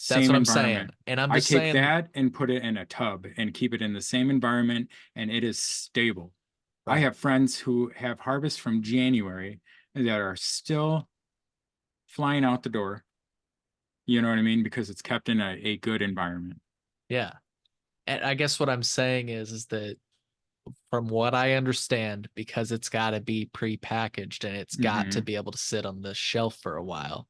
same what I'm saying. environment. And I'm I just take saying, that and put it in a tub and keep it in the same environment, and it is stable. I right? have friends who have harvests from January that are still flying out the door. You know what I mean? Because it's kept in a good environment. Yeah. And I guess what I'm saying is that from what I understand, because it's got to be pre-packaged and it's got to Hmm. be able to sit on the shelf for a while,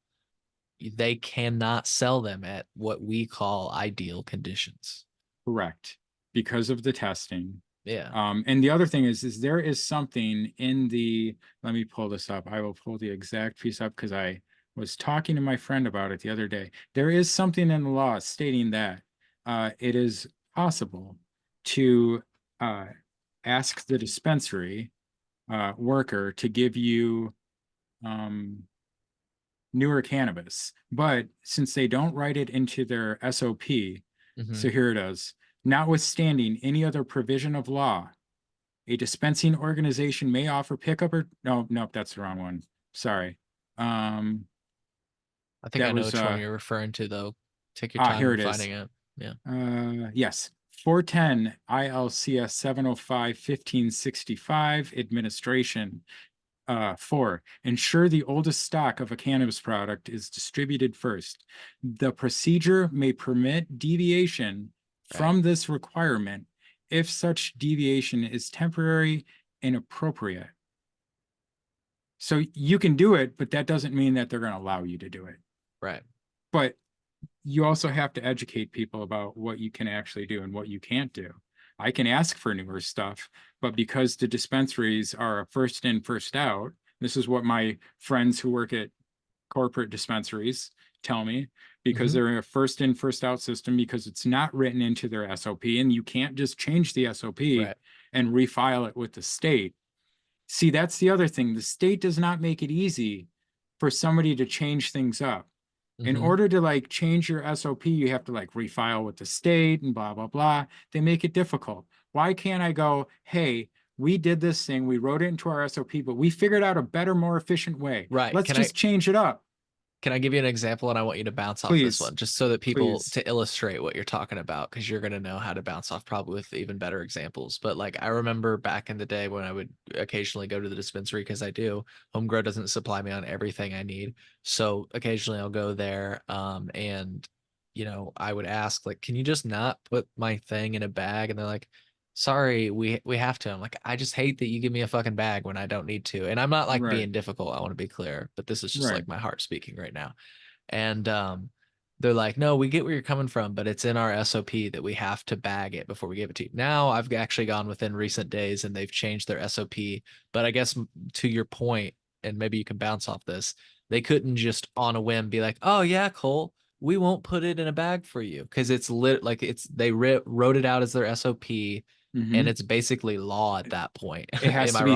they cannot sell them at what we call ideal conditions. Correct. Because of the testing. Yeah. And the other thing is there is something in the, let me pull this up. I will pull the exact piece up because I was talking to my friend about it the other day. There is something in the law stating that it is possible to uh, ask the dispensary worker to give you newer cannabis. But since they don't write it into their SOP, Hmm. so here it is. Notwithstanding any other provision of law, a dispensing organization may offer pickup or no, nope, that's the wrong one. Sorry. Um, I think I that know was which one uh you're referring to, though. Take your time here in it is. finding it. Yeah. Yes. 410 ILCS 705 1565 administration. 4, ensure the oldest stock of a cannabis product is distributed first. The procedure may permit deviation Right. from this requirement if such deviation is temporary and appropriate. So you can do it, but that doesn't mean that they're going to allow you to do it. Right. But you also have to educate people about what you can actually do and what you can't do. I can ask for newer stuff, but because the dispensaries are a first in, first out, this is what my friends who work at corporate dispensaries tell me, because Hmm. they're in a first in, first out system, because it's not written into their SOP, and you can't just change the SOP Right. and refile it with the state. See, that's the other thing. The state does not make it easy for somebody to change things up. In Hmm. order to like change your SOP, you have to like refile with the state and blah, blah, blah. They make it difficult. Why can't I go, hey, we did this thing, we wrote it into our SOP, but we figured out a better, more efficient way. Right. Let's just change it up. Can I give you an example? And I want you to bounce off this Please, one just so that people please. to illustrate what you're talking about, because you're going to know how to bounce off probably with even better examples. But like, I remember back in the day when I would occasionally go to the dispensary, because I do. Homegrow doesn't supply me on everything I need. So occasionally I'll go there. And, I would ask, like, can you just not put my thing in a bag? And they're like, sorry, we have to. I'm like, I just hate that you give me a fucking bag when I don't need to. And I'm not like Right, being difficult. I want to be clear, but this is just right. like my heart speaking right now. And they're like, no, we get where you're coming from, but it's in our SOP that we have to bag it before we give it to you. Now I've actually gone within recent days and they've changed their SOP. But I guess to your point, and maybe you can bounce off this, they couldn't just on a whim be like, oh yeah, Cole, we won't put it in a bag for you, because it's lit like they wrote it out as their SOP, and Mm-hmm. it's basically law at that point. It has Am to I be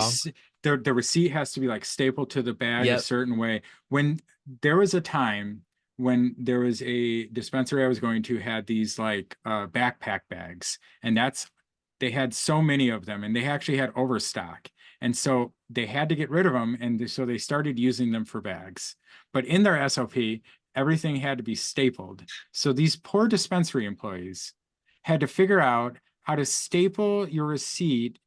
wrong? the receipt has to be like stapled to the bag a Yep. certain way. When there was a time when there was a dispensary I was going to had these like backpack bags, and they had so many of them, and they actually had overstock, and so they had to get rid of them, and so they started using them for bags. But in their SOP, everything had to be stapled. So these poor dispensary employees had to figure out how to staple your receipt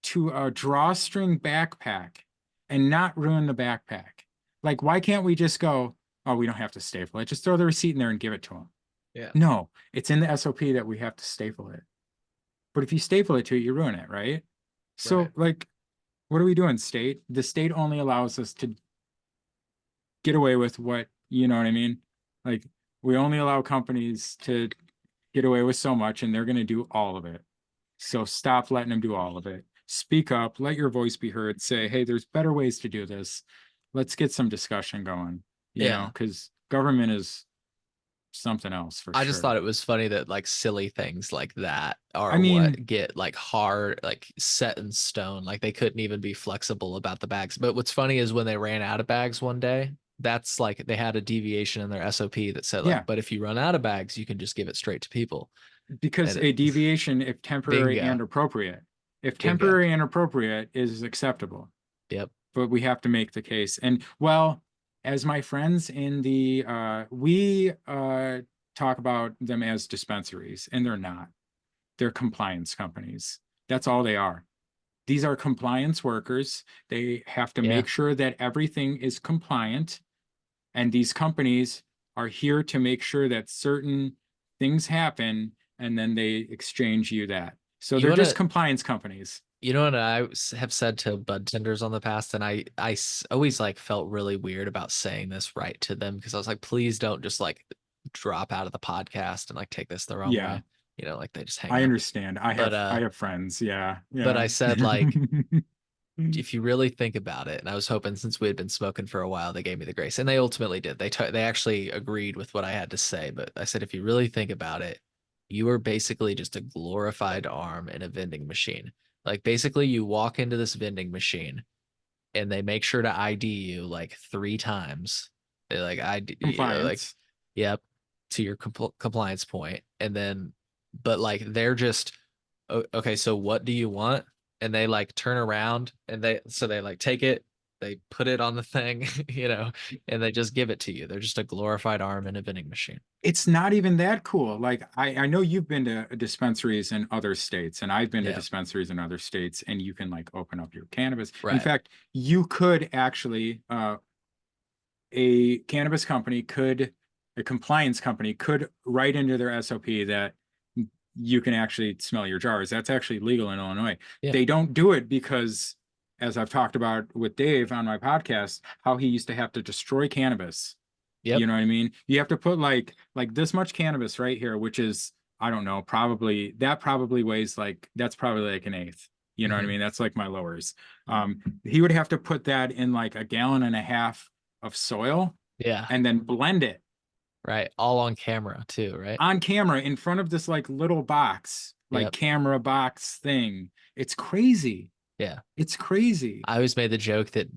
to a drawstring backpack and not ruin the backpack. Like, why can't we just go, oh, we don't have to staple it. Just throw the receipt in there and give it to them. Yeah. No, it's in the SOP that we have to staple it. But if you staple it to it, you ruin it, right? Right. So, like, what are we doing, state? The state only allows us to get away with what, you know what I mean? Like, We only allow companies to get away with so much, and they're going to do all of it. So stop letting them do all of it. Speak up, let your voice be heard, say, hey, there's better ways to do this. Let's get some discussion going, Yeah. because government is something else for I just sure. thought it was funny that like silly things like that I are mean, what get like hard, like set in stone. Like they couldn't even be flexible about the bags. But what's funny is when they ran out of bags one day, that's like they had a deviation in their SOP that said like, yeah, but if you run out of bags, you can just give it straight to people. because And a deviation, if temporary bingo, and appropriate, if bingo. temporary and appropriate is acceptable, Yep. but we have to make the case. And well, as my friends in the we talk about them as dispensaries, and they're not. They're compliance companies. That's all they are. These are compliance workers. They have to Yeah. make sure that everything is compliant. And these companies are here to make sure that certain things happen, and then they exchange you that. So You they're just wanna compliance companies. You know what have said to bud tenders on the past, and always like felt really weird about saying this right to them because I was like, please don't just like drop out of the podcast and like take this the wrong Yeah, way, like they just hang I up. understand. But I have friends. Yeah, but yeah. I said like if you really think about it, and I was hoping since we had been smoking for a while, they gave me the grace, and they ultimately did. They actually agreed with what I had to say, but I said if you really think about it, you are basically just a glorified arm in a vending machine. Like basically, you walk into this vending machine, and they make sure to ID you like 3 times. They like ID, like Compliance. yep, to your compliance point, and then but like they're just okay. So what do you want? And they like turn around and they like take it, they put it on the thing, and they just give it to you. They're just a glorified arm in a vending machine. It's not even that cool. Like I know you've been to dispensaries in other states, and I've been to Yeah, dispensaries in other states, and you can like open up your cannabis. In right. fact, you could actually a cannabis company could a compliance company could write into their SOP that you can actually smell your jars. That's actually legal in Illinois. Yeah. They don't do it because, as I've talked about with Dave on my podcast, how he used to have to destroy cannabis. You Yep. know what I mean? You have to put like this much cannabis right here, which is, I don't know, probably weighs like, that's probably like an eighth. You know what I Hmm. mean? That's like my lowers. He would have to put that in like a gallon and a half of soil Yeah. and then blend it Right. All on camera too, right? on camera in front of this like little box, like Yep. camera box thing. It's crazy. Yeah. It's crazy. I always made the joke that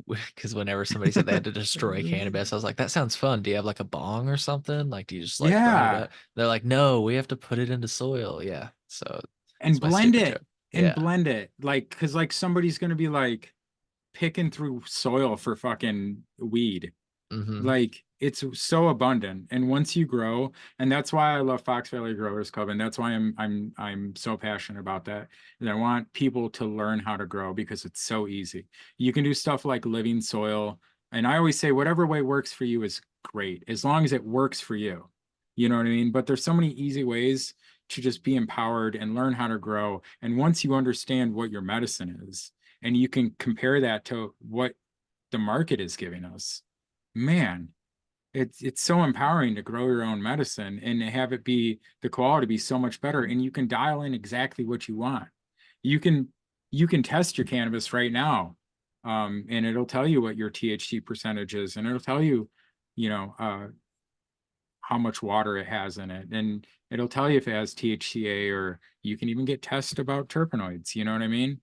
because whenever somebody said they had to destroy cannabis, I was like, that sounds fun. Do you have like a bong or something? Like, do you just like burn it Yeah. up? They're like, no, we have to put it into soil. Yeah. So And it's my blend stupid it joke. Yeah. like, because like somebody's gonna be like picking through soil for fucking weed. Hmm. Like it's so abundant, and once you grow, and that's why I love Fox Valley Growers Club, and that's why I'm so passionate about that. And I want people to learn how to grow because it's so easy. You can do stuff like living soil, and I always say whatever way works for you is great, as long as it works for you. You know what I mean? But there's so many easy ways to just be empowered and learn how to grow. And once you understand what your medicine is, and you can compare that to what the market is giving us, man, it's so empowering to grow your own medicine and have it be the quality be so much better, and you can dial in exactly what you want. You can you can test your cannabis right now, and it'll tell you what your THC percentage is, and it'll tell you, you know, how much water it has in it, and it'll tell you if it has THCA, or you can even get tests about terpenoids. You know what I mean?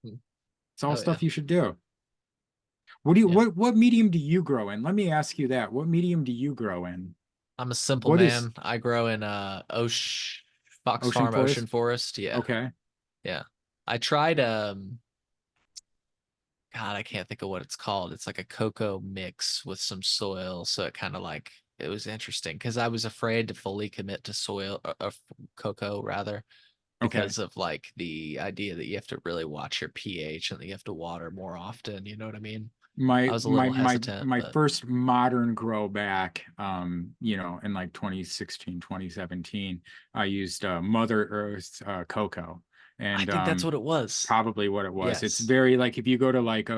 It's all Oh yeah. stuff you should do. What do you Yeah. what medium do you grow in? Let me ask you that. What medium do you grow in? I'm a simple What is man. I grow in Fox ocean Farm Ocean forest? Forest. Yeah. Okay. Yeah. I tried God, I can't think of what it's called. It's like a cocoa mix with some soil. So it kind of like it was interesting because I was afraid to fully commit to soil or cocoa rather Okay. because of like the idea that you have to really watch your pH and that you have to water more often. You know what I mean? I My was a my little my hesitant, my but first modern grow back, in like 2016, 2017, I used Mother Earth cocoa. I And think that's what it was. probably what it was. It's Yes. very like if you go to like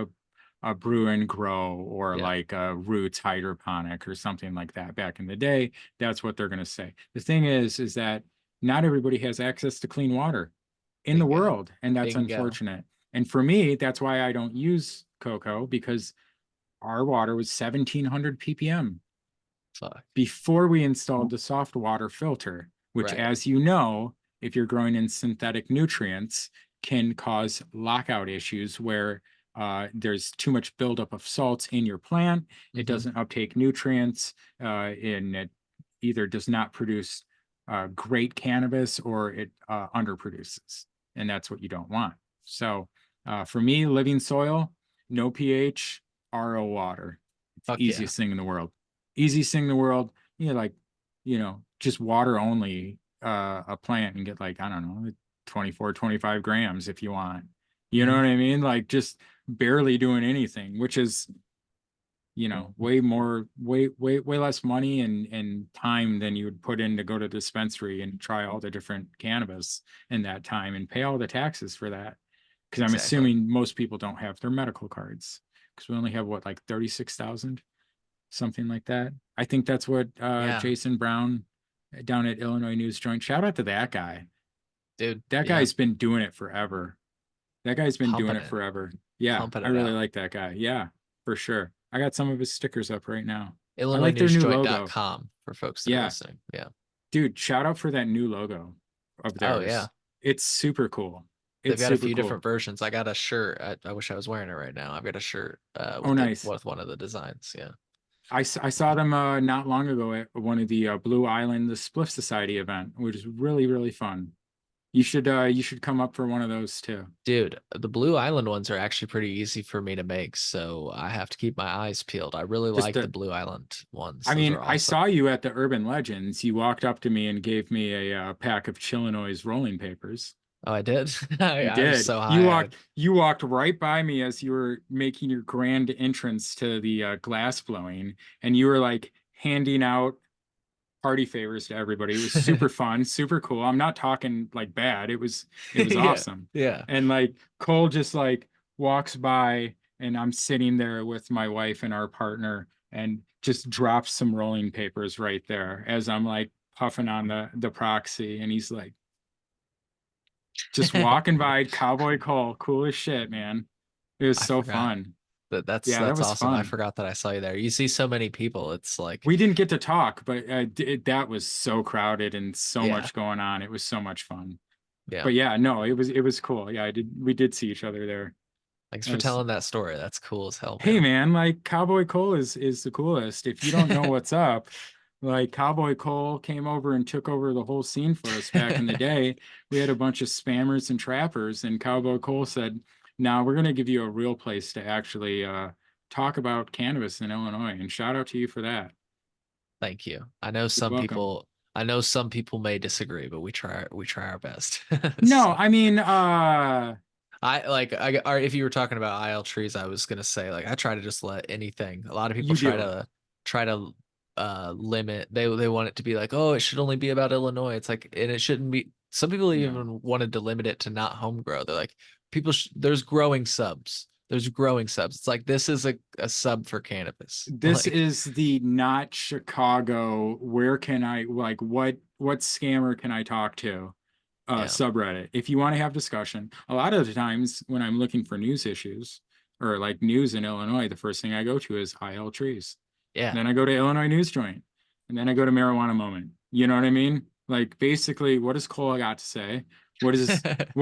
a brew and grow or Yeah. like a roots hydroponic or something like that back in the day. That's what they're going to say. The thing is that not everybody has access to clean water in the Bingo. world, and that's Bingo. unfortunate. And for me, that's why I don't use cocoa, because our water was 1700 ppm Fuck. before we installed the soft water filter, which, Right. as you know, if you're growing in synthetic nutrients, can cause lockout issues where there's too much buildup of salts in your plant. It Hmm. doesn't uptake nutrients, and it either does not produce great cannabis or it underproduces. And that's what you don't want. So for me, living soil, no pH, RO water. It's the Fuck yeah. easiest thing in the world. Easiest thing in the world. Like, just water only a plant and get like, I don't know, 24, 25 grams if you want. You know Mhm. what I mean? Like just barely doing anything, which is, way more, way less money and time than you would put in to go to dispensary and try all the different cannabis in that time and pay all the taxes for that. Because I'm Exactly. assuming most people don't have their medical cards, because we only have what, like 36,000, something like that. I think that's what Yeah, Jason Brown down at Illinois News Joint. Shout out to that guy. dude. That Yeah. guy's been doing it forever. That guy's been doing Pumping it it. forever. Yeah, Pumping I it really out. like that guy. Yeah, for sure. I got some of his stickers up right now. I like their new logo. IllinoisNewsJoint.com for folks that are Yeah, listening. Yeah. dude, shout out for that new logo of Oh yeah. theirs. It's super cool. They've It's got a super few cool. different versions. I got a shirt. I wish I was wearing it right now. I've got a shirt Oh, nice. with one of the designs. Yeah. I saw them not long ago at one of the Blue Island, the Spliff Society event, which is really, really fun. You should come up for one of those too. Dude, the Blue Island ones are actually pretty easy for me to make, so I have to keep my eyes peeled. I really Just like the Blue Island ones. I Those mean, are I awesome. saw you at the Urban Legends. You walked up to me and gave me a pack of Chillinois rolling papers. Oh, I did. You I was did. so high. You walked right by me as you were making your grand entrance to the glass blowing, and you were like handing out party favors to everybody. It was super fun, super cool. I'm not talking like bad. It was Yeah. awesome. Yeah. And like Cole just like walks by and I'm sitting there with my wife and our partner and just drops some rolling papers right there as I'm like puffing on the proxy, and he's like just walking by, Cowboy Cole, cool as shit, man. It was I so forgot. fun. That's Yeah, that that's was awesome. I fun. forgot that I saw you there. You see so many people. It's like, We didn't get to talk, but that was so crowded and so yeah, much going on. It was so much fun. yeah. But yeah, no, it was cool. Yeah, we did see each other there. Thanks for As, telling that story. That's cool as hell, hey man. man, like Cowboy Cole is the coolest. If you don't know what's up, like Cowboy Cole came over and took over the whole scene for us back in the day. We had a bunch of spammers and trappers, and Cowboy Cole said, "Now we're gonna give you a real place to actually talk about cannabis in Illinois." And shout out to you for that. Thank you. You're welcome. I know some people may disagree, but we try our best. No, So I mean, or if you were talking about IL trees, I was gonna say like I try to just let anything. A lot of people you do. try to limit. They want it to be like, oh, it should only be about Illinois. It's like, and it shouldn't be. Some people No. even wanted to limit it to not home grow. They're like, there's growing subs. There's growing subs. It's like this is a sub for cannabis. This Like, is the not Chicago. Where can I like what scammer can I talk to? yeah, Subreddit. If you want to have discussion, a lot of the times when I'm looking for news issues or like news in Illinois, the first thing I go to is IL trees. yeah. Then I go to Illinois News Joint, and then I go to Marijuana Moment. You know what I mean? Like basically, what does Cole got to say? What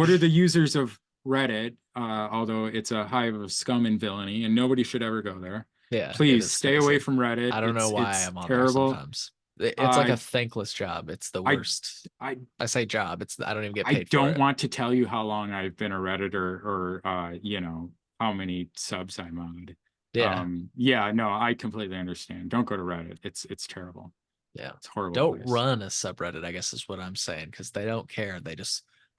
are the users of Reddit? Although it's a hive of scum and villainy, and nobody should ever go there. Yeah, it Please is stay away crazy. from Reddit. I don't know why It's I'm on there terrible. sometimes. It's like Uh, a thankless job. It's the I worst. I I say job. I don't even get I paid for don't it. want to tell you how long I've been a Redditor or how many subs I'm on. Yeah, Yeah, no, I completely understand. Don't go to Reddit. It's terrible. yeah. It's a horrible Don't place. run a subreddit, I guess is what I'm saying, because they don't care. They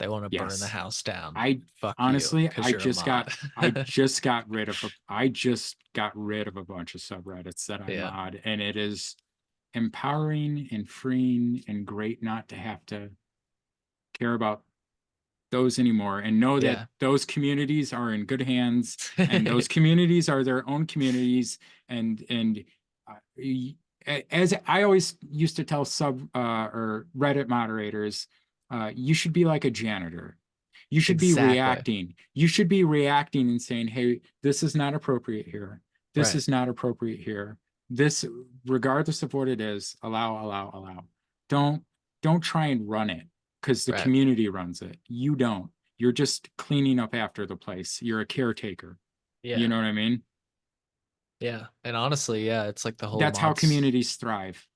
want to burn the Yes. house down. I Fuck you, honestly because you're a mod. I just got rid of a bunch of subreddits that I Yeah, mod, and it is empowering and freeing and great not to have to care about those anymore, and know that Yeah. those communities are in good hands, and those communities are their own communities. And as I always used to tell or Reddit moderators, you should be like a janitor. You should be Exactly. reacting. You should be reacting and saying, hey, this is not appropriate here. This Right. is not appropriate here. This, regardless of what it is, allow. Don't don't try and run it, because the Right. community runs it. You don't. You're just cleaning up after the place. You're a caretaker. You Yeah. know what I mean? Yeah. And honestly, yeah, it's like the whole That's how mods. communities thrive.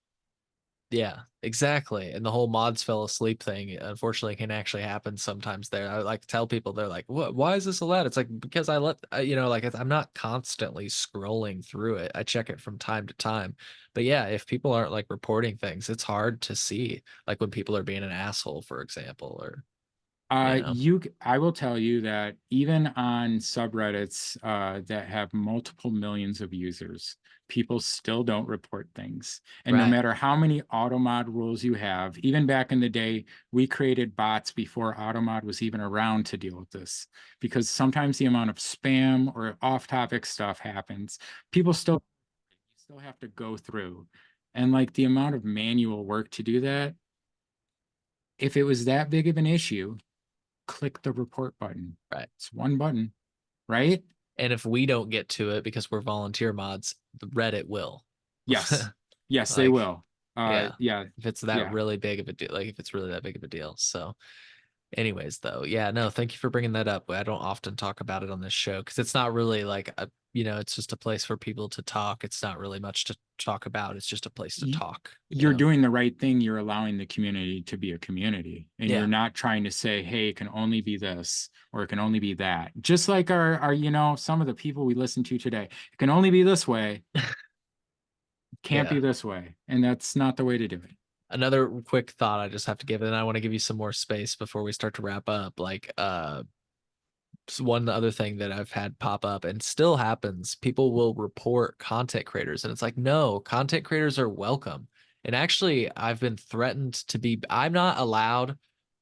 Yeah, exactly. And the whole mods fell asleep thing, unfortunately, can actually happen sometimes there. I like to tell people, they're like, what, why is this allowed? It's like, because I'm not constantly scrolling through it. I check it from time to time. But yeah, if people aren't like reporting things, it's hard to see, like when people are being an asshole, for example, or, you know, I will tell you that even on subreddits that have multiple millions of users, people still don't report things. And no right. matter how many automod rules you have, even back in the day, we created bots before automod was even around to deal with this, because sometimes the amount of spam or off-topic stuff happens. People still have to go through, and like the amount of manual work to do that, if it was that big of an issue, click the report button. Right. It's one button, right? And if we don't get to it because we're volunteer mods, the Reddit will. Yes. Yes, they Like, will. yeah, Yeah, if it's that yeah. really big of a deal, like if it's really that big of a deal. So, anyways, though, yeah, no, thank you for bringing that up. I don't often talk about it on this show because it's not really like it's just a place for people to talk. It's not really much to talk about. It's just a place to Y- talk, You're doing the right thing. You're allowing the community to be a community, and you're Yeah. not trying to say, hey, it can only be this or it can only be that. Just like some of the people we listen to today, it can only be this way, can't be Yeah. this way. And that's not the way to do it. Another quick thought I just have to give, and I want to give you some more space before we start to wrap up. Like, one other thing that I've had pop up and still happens, people will report content creators, and it's like, no, content creators are welcome. And actually, I've been threatened I'm not allowed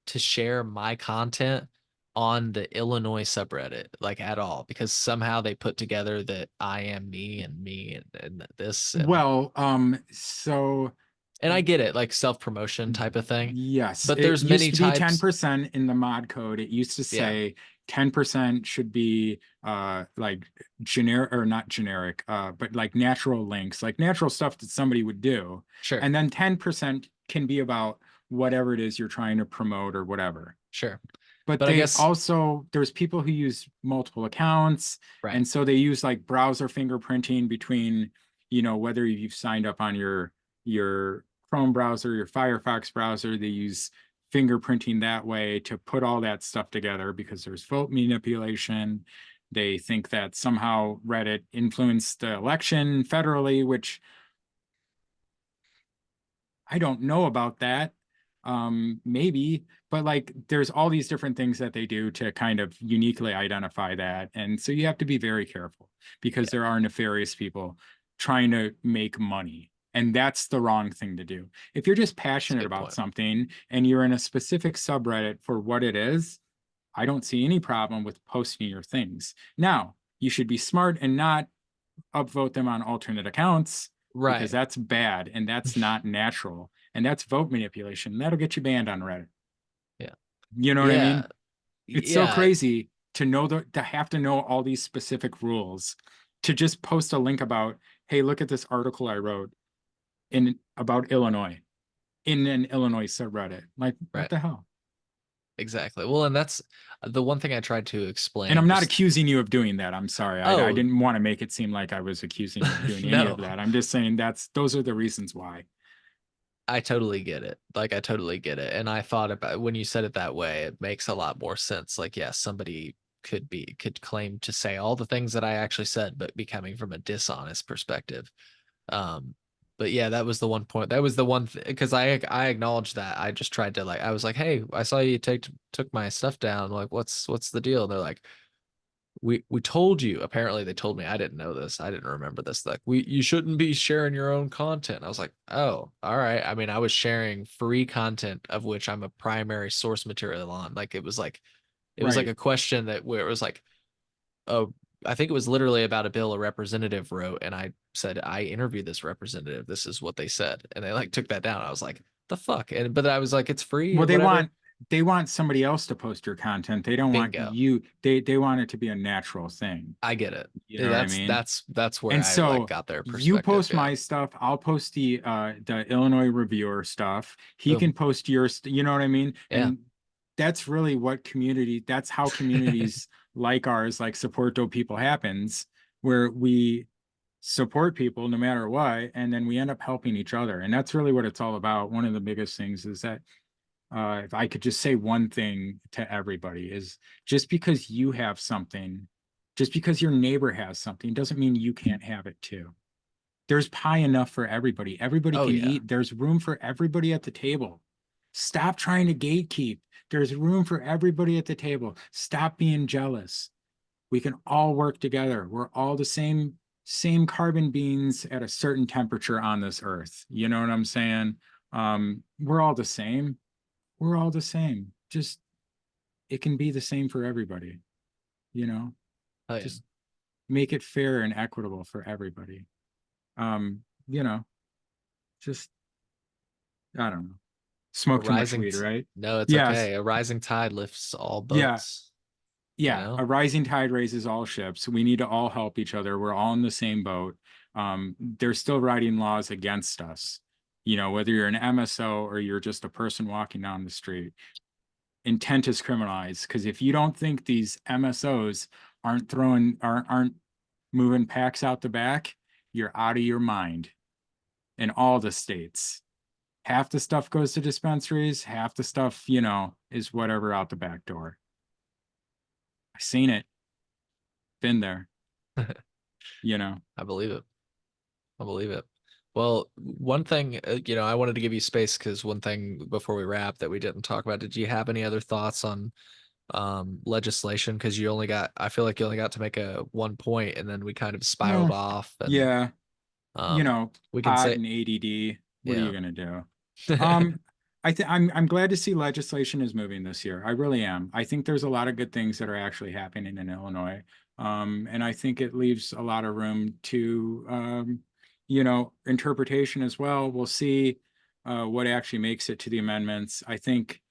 to share my content on the Illinois subreddit, like at all, because somehow they put together that I am me and and this Well, so and I get it, like self-promotion type of thing. yes, But it there's used many to be types. 10% in the mod code. It used to Yeah, say 10% should be like generic, or not generic, but like natural links, like natural stuff that somebody would do. sure, And then 10% can be about whatever it is you're trying to promote or whatever. sure. But But I they guess, also, there's people who use multiple accounts, right, and so they use like browser fingerprinting between, whether you've signed up on your Chrome browser, your Firefox browser. They use fingerprinting that way to put all that stuff together, because there's vote manipulation. They think that somehow Reddit influenced the election federally, which I don't know about that. Maybe, but like there's all these different things that they do to kind of uniquely identify that. And so you have to be very careful, because yeah, there are nefarious people trying to make money. And that's the wrong thing to do. If you're just it's a passionate good about point. something and you're in a specific subreddit for what it is, I don't see any problem with posting your things. Now, you should be smart and not upvote them on alternate accounts, because Right. that's bad and that's not natural, and that's vote manipulation. That'll get you banned on Reddit. Yeah. You know what I Yeah. mean? It's so Yeah. crazy to have to know all these specific rules to just post a link about, hey, look at this article I wrote in about Illinois in an Illinois subreddit. Like, what Right. the hell? Exactly. Well, and that's the one thing I tried to And I'm explain not just, accusing you of doing that. I'm sorry. I oh, didn't want to make it seem like I was accusing you of doing any of no, that. I'm just saying those are the reasons why. I totally get it. Like, I totally get it. And I thought about when you said it that way, it makes a lot more sense. Like, yeah, somebody could claim to say all the things that I actually said, but be coming from a dishonest perspective. Um, but yeah, that was the one point. That was the one because I acknowledged that. I just tried to like I was like, hey, I saw you took my stuff down. Like, what's the deal? And they're like, we told you. Apparently, they told me. I didn't know this. I didn't remember this. Like, you shouldn't be sharing your own content. I was like, oh, all right. I mean, I was sharing free content of which I'm a primary source material on. Like, it was like It was like Right. a question that where it was like, oh, I think it was literally about a bill a representative wrote, and I said, I interviewed this representative. This is what they said, and they like took that down. I was like, the fuck, and but I was like, it's free Well, or whatever. they want somebody else to post your content. They don't want Bingo. you. They want it to be a natural thing. I get it. You know what I That's mean? that's where And I like so got their you perspective. post Yeah. my stuff, I'll post the Illinois reviewer stuff. He Boom. can post your, you know what I mean? Yeah. And that's really what that's how communities like ours, like support dope people happens, where we support people no matter what, and then we end up helping each other. And that's really what it's all about. One of the biggest things is that if I could just say one thing to everybody is just because you have something, just because your neighbor has something, doesn't mean you can't have it too. There's pie enough for everybody. Everybody Oh can yeah. eat. There's room for everybody at the table. Stop trying to gatekeep. There's room for everybody at the table. Stop being jealous. We can all work together. We're all the same carbon beings at a certain temperature on this earth. You know what I'm saying? We're all the same. We're all the same. Just it can be the same for everybody, you know? Oh yeah. Just make it fair and equitable for everybody. You know, just I don't know. A Smoke too much rising weed, t right? No, it's Yes. okay. A rising tide lifts all Yeah. boats, you Yeah. know? A rising tide raises all ships. We need to all help each other. We're all in the same boat. They're still writing laws against us. You know, whether you're an MSO or you're just a person walking down the street, intent is criminalized. Because if you don't think these MSOs aren't moving packs out the back, you're out of your mind in all the states. Half the stuff goes to dispensaries, half the stuff, you know, is whatever out the back door. I've seen it, been there, you know. I believe it. I believe it. Well, one thing, I wanted to give you space because one thing before we wrap that we didn't talk about, did you have any other thoughts on legislation? Because I feel like you only got to make a one point and then we kind of spiraled Well, off and yeah, you um know, we can pot say, and ADD. What are yeah. you gonna do? Um, I'm glad to see legislation is moving this year. I really am. I think there's a lot of good things that are actually happening in Illinois. And I think it leaves a lot of room to interpretation as well. We'll see what actually makes it to the amendments. I think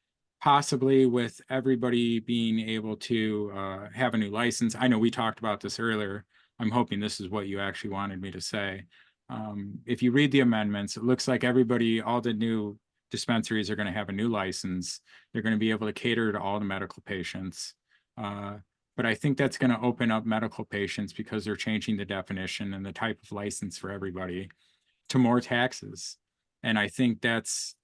possibly with everybody being able to have a new license. I know we talked about this earlier. I'm hoping this is what you actually wanted me to say. If you read the amendments, it looks like all the new dispensaries are going to have a new license. They're going to be able to cater to all the medical patients. But I think that's going to open up medical patients because they're changing the definition and the type of license for everybody to more taxes. And I think that's,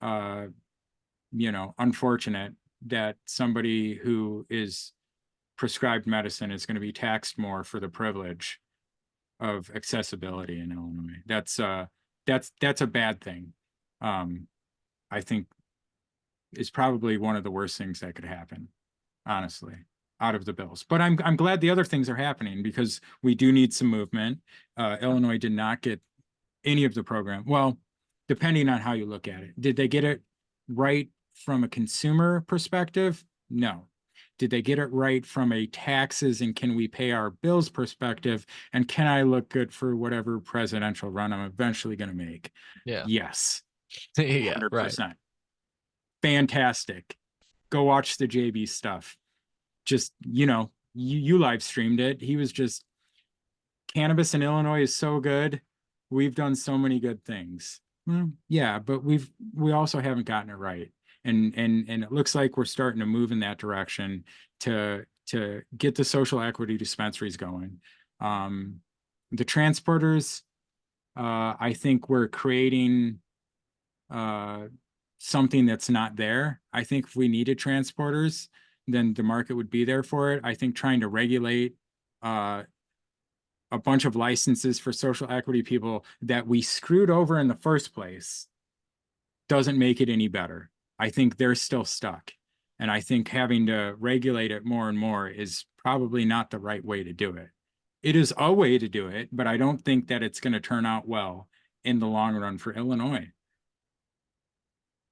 unfortunate that somebody who is prescribed medicine is going to be taxed more for the privilege of accessibility in Illinois. That's a bad thing. I think is probably one of the worst things that could happen, honestly, out of the bills. But I'm glad the other things are happening because we do need some movement. Illinois did not get any of the program. Well, depending on how you look at it, did they get it right from a consumer perspective? No. Did they get it right from a taxes and can we pay our bills perspective? And can I look good for whatever presidential run I'm eventually going to make? Yeah. Yes, Yeah, right. 100%. Fantastic. Go watch the JB stuff. Just, you live streamed it. He was just, cannabis in Illinois is so good. We've done so many good things. Well, yeah, but we also haven't gotten it right. And it looks like we're starting to move in that direction to get the social equity dispensaries going. The transporters, I think we're creating something that's not there. I think if we needed transporters, then the market would be there for it. I think trying to regulate a bunch of licenses for social equity people that we screwed over in the first place doesn't make it any better. I think they're still stuck. And I think having to regulate it more and more is probably not the right way to do it. It is a way to do it, but I don't think that it's going to turn out well in the long run for Illinois.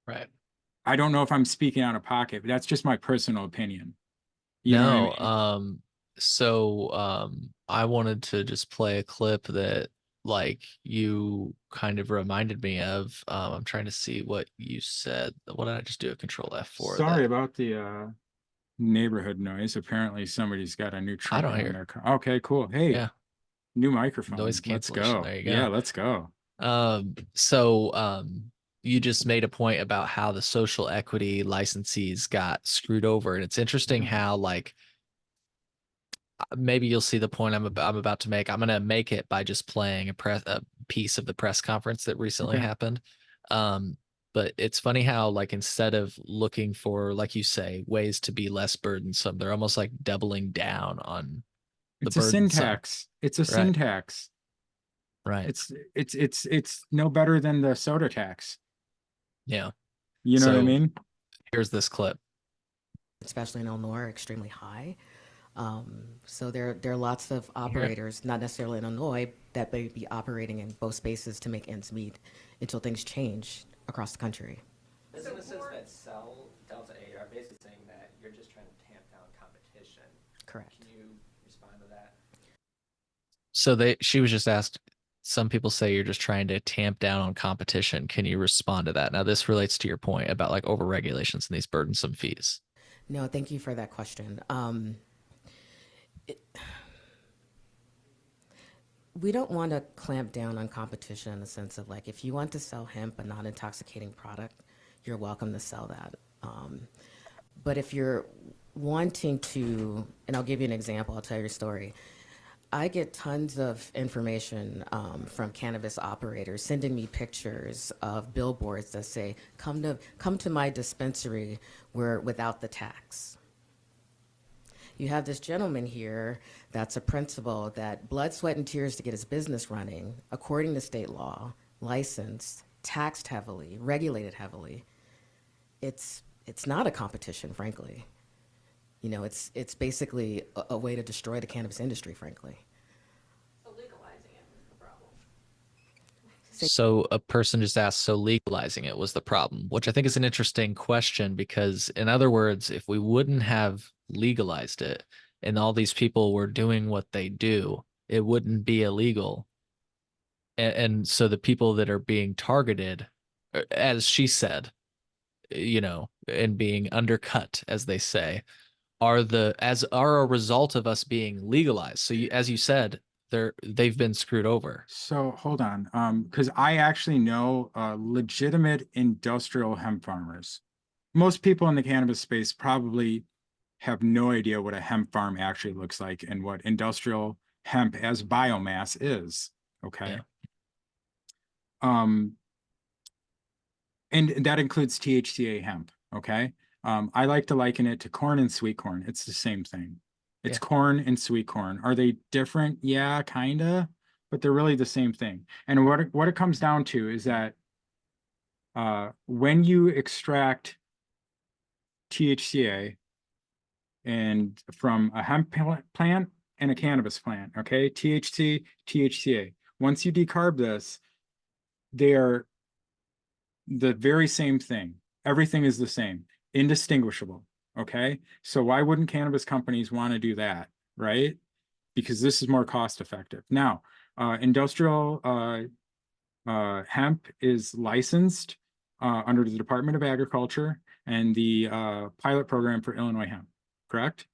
Right. I don't know if I'm speaking out of pocket, but that's just my personal opinion. You know what I No, mean? I wanted to just play a clip that like you kind of reminded me of. I'm trying to see what you said. What did I just do? A control F for Sorry that. about the neighborhood noise. Apparently somebody's got a new I truck don't in hear. their car. Okay, cool. Hey, Yeah, new noise microphone. Let's cancellation. go. There you Yeah, go. let's go. You just made a point about how the social equity licensees got screwed over, and it's interesting Yeah. how like maybe you'll see the point I'm about to make. I'm gonna make it by just playing a piece of the press conference that recently Okay. happened. Um, but it's funny how like instead of looking for, like you say, ways to be less burdensome, they're almost like doubling down on the It's a sin burdensome. tax. It's a sin Right, tax. right. It's no better than the soda tax. Yeah. You know what I So mean? here's this clip. especially in Illinois, are extremely high. So there are lots of You hear it? operators, not necessarily in Illinois, that may be operating in both spaces to make ends meet until things change across the country. Businesses that sell Delta 8 are basically saying that you're just trying to tamp down competition. Correct. Can you respond to that? She was just asked, some people say you're just trying to tamp down on competition. Can you respond to that? Now, this relates to your point about like over regulations and these burdensome fees. No, thank you for that question. We don't want to clamp down on competition in the sense of like, if you want to sell hemp, a non-intoxicating product, you're welcome to sell that. But if you're wanting to, and I'll give you an example, I'll tell you a story. I get tons of information from cannabis operators sending me pictures of billboards that say, come to my dispensary where without the tax. You have this gentleman here that's a principal that blood, sweat, and tears to get his business running, according to state law, licensed, taxed heavily, regulated heavily. It's not a competition, frankly. You know, it's basically a way to destroy the cannabis industry, frankly. So legalizing it is the problem. So a person just asked, so legalizing it was the problem, which I think is an interesting question because, in other words, if we wouldn't have legalized it and all these people were doing what they do, it wouldn't be illegal. And so the people that are being targeted, as she said, and being undercut, as they say, are a result of us being legalized. So as you said, they've been screwed over. So hold on. Because I actually know legitimate industrial hemp farmers. Most people in the cannabis space probably have no idea what a hemp farm actually looks like and what industrial hemp as biomass is. Okay. Yeah. Um, and that includes THCA hemp. Okay. I like to liken it to corn and sweet corn. It's the same thing. It's Yeah. corn and sweet corn. Are they different? Yeah, kinda, but they're really the same thing. And what it comes down to is that when you extract THCA and from a hemp plant and a cannabis plant, okay, THC, THCA. Once you decarb this, they are the very same thing. Everything is the same, indistinguishable. Okay. So why wouldn't cannabis companies want to do that? Right. Because this is more cost effective. Now, industrial hemp is licensed under the Department of Agriculture and the pilot program for Illinois hemp, correct?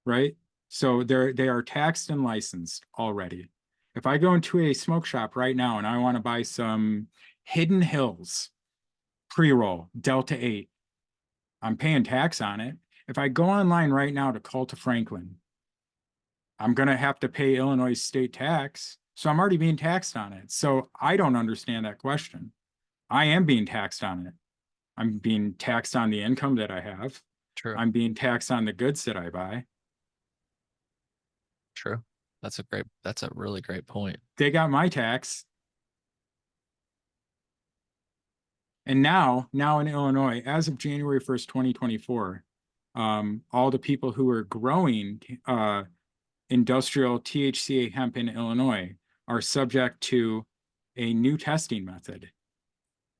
Right. So they are taxed and licensed already. If I go into a smoke shop right now and I want to buy some Hidden Hills pre-roll Delta 8, I'm paying tax on it. If I go online right now to Culta Franklin, I'm going to have to pay Illinois state tax. So I'm already being taxed on it. So I don't understand that question. I am being taxed on it. I'm being taxed on the income that I have. True. I'm being taxed on the goods that I buy. True. That's a really great point. They got my tax. And now in Illinois, as of January 1st, 2024, all the people who are growing industrial THCA hemp in Illinois are subject to a new testing method.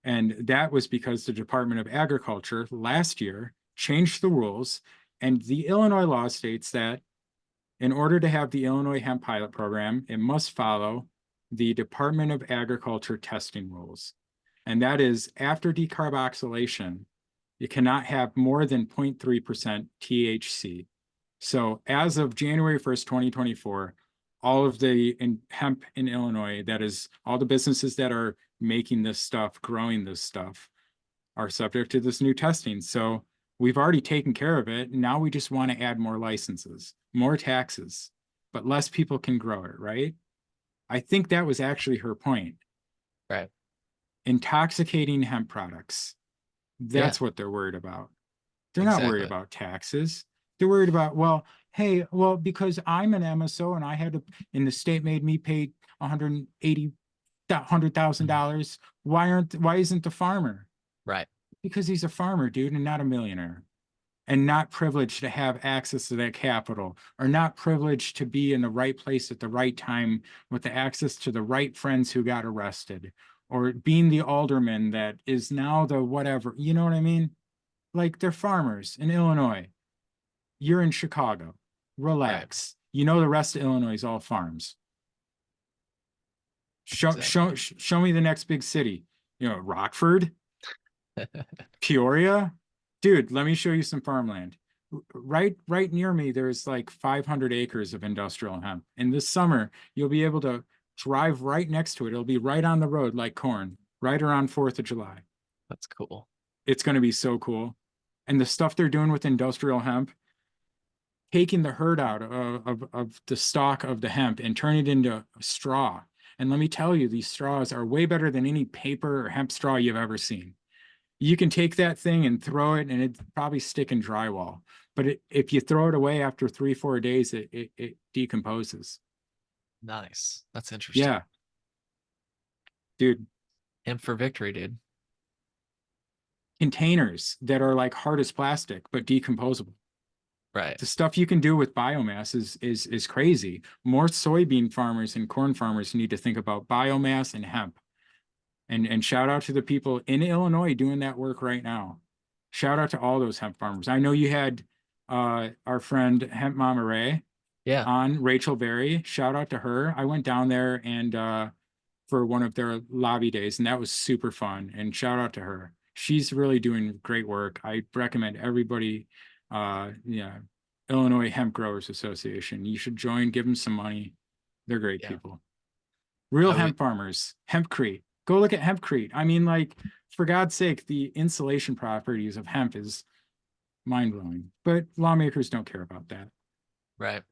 And that was because the Department of Agriculture last year changed the rules And the Illinois law states that in order to have the Illinois hemp pilot program, it must follow the Department of Agriculture testing rules. And that is after decarboxylation, you cannot have more than 0.3% THC. So as of January 1st, 2024, all of the hemp in Illinois, that is all the businesses that are making this stuff, growing this stuff, are subject to this new testing. So we've already taken care of it. Now we just want to add more licenses, more taxes, but less people can grow it, right? I think that was actually her point. Right. Intoxicating hemp products. That's what they're worried about. They're not worried about taxes. They're worried about, well, hey, well, because I'm an MSO and I had to, and the state made me pay $100,000. Why isn't the farmer? Right. Because he's a farmer, dude, and not a millionaire, and not privileged to have access to that capital, or not privileged to be in the right place at the right time with the access to the right friends who got arrested, or being the alderman that is now the whatever, you know what I mean? Like, they're farmers in Illinois. You're in Chicago. Relax. Right. You know, the rest of Illinois is all farms. Show me the next big city. You know, Rockford, Peoria. Dude, let me show you some farmland. Right near me, there's like 500 acres of industrial hemp. And this summer, you'll be able to drive right next to it. It'll be right on the road like corn, right around 4th of July. That's cool. It's going to be so cool. And the stuff they're doing with industrial hemp, taking the herd out of the stalk of the hemp and turn it into straw. And let me tell you, these straws are way better than any paper or hemp straw you've ever seen. You can take that thing and throw it, and it'd probably stick in drywall. But if you throw it away after 3-4 days, it decomposes. Nice. That's interesting. Yeah. Dude. Hemp for victory, dude. Containers that are like hard as plastic, but decomposable. Right. The stuff you can do with biomass is crazy. More soybean farmers and corn farmers need to think about biomass and hemp. And shout out to the people in Illinois doing that work right now. Shout out to all those hemp farmers. I know you had our friend Hemp Mama Ray on, Rachel Berry. Shout out to her. I went down there and for one of their lobby days, and that was super fun. And shout out to her. She's really doing great work. I recommend everybody, Illinois Hemp Growers Association. You should join, give them some money. They're great people. Real hemp farmers, hempcrete. Go look at hempcrete. I mean, like, for God's sake, the insulation properties of hemp is mind-blowing. But lawmakers don't care about that. Right.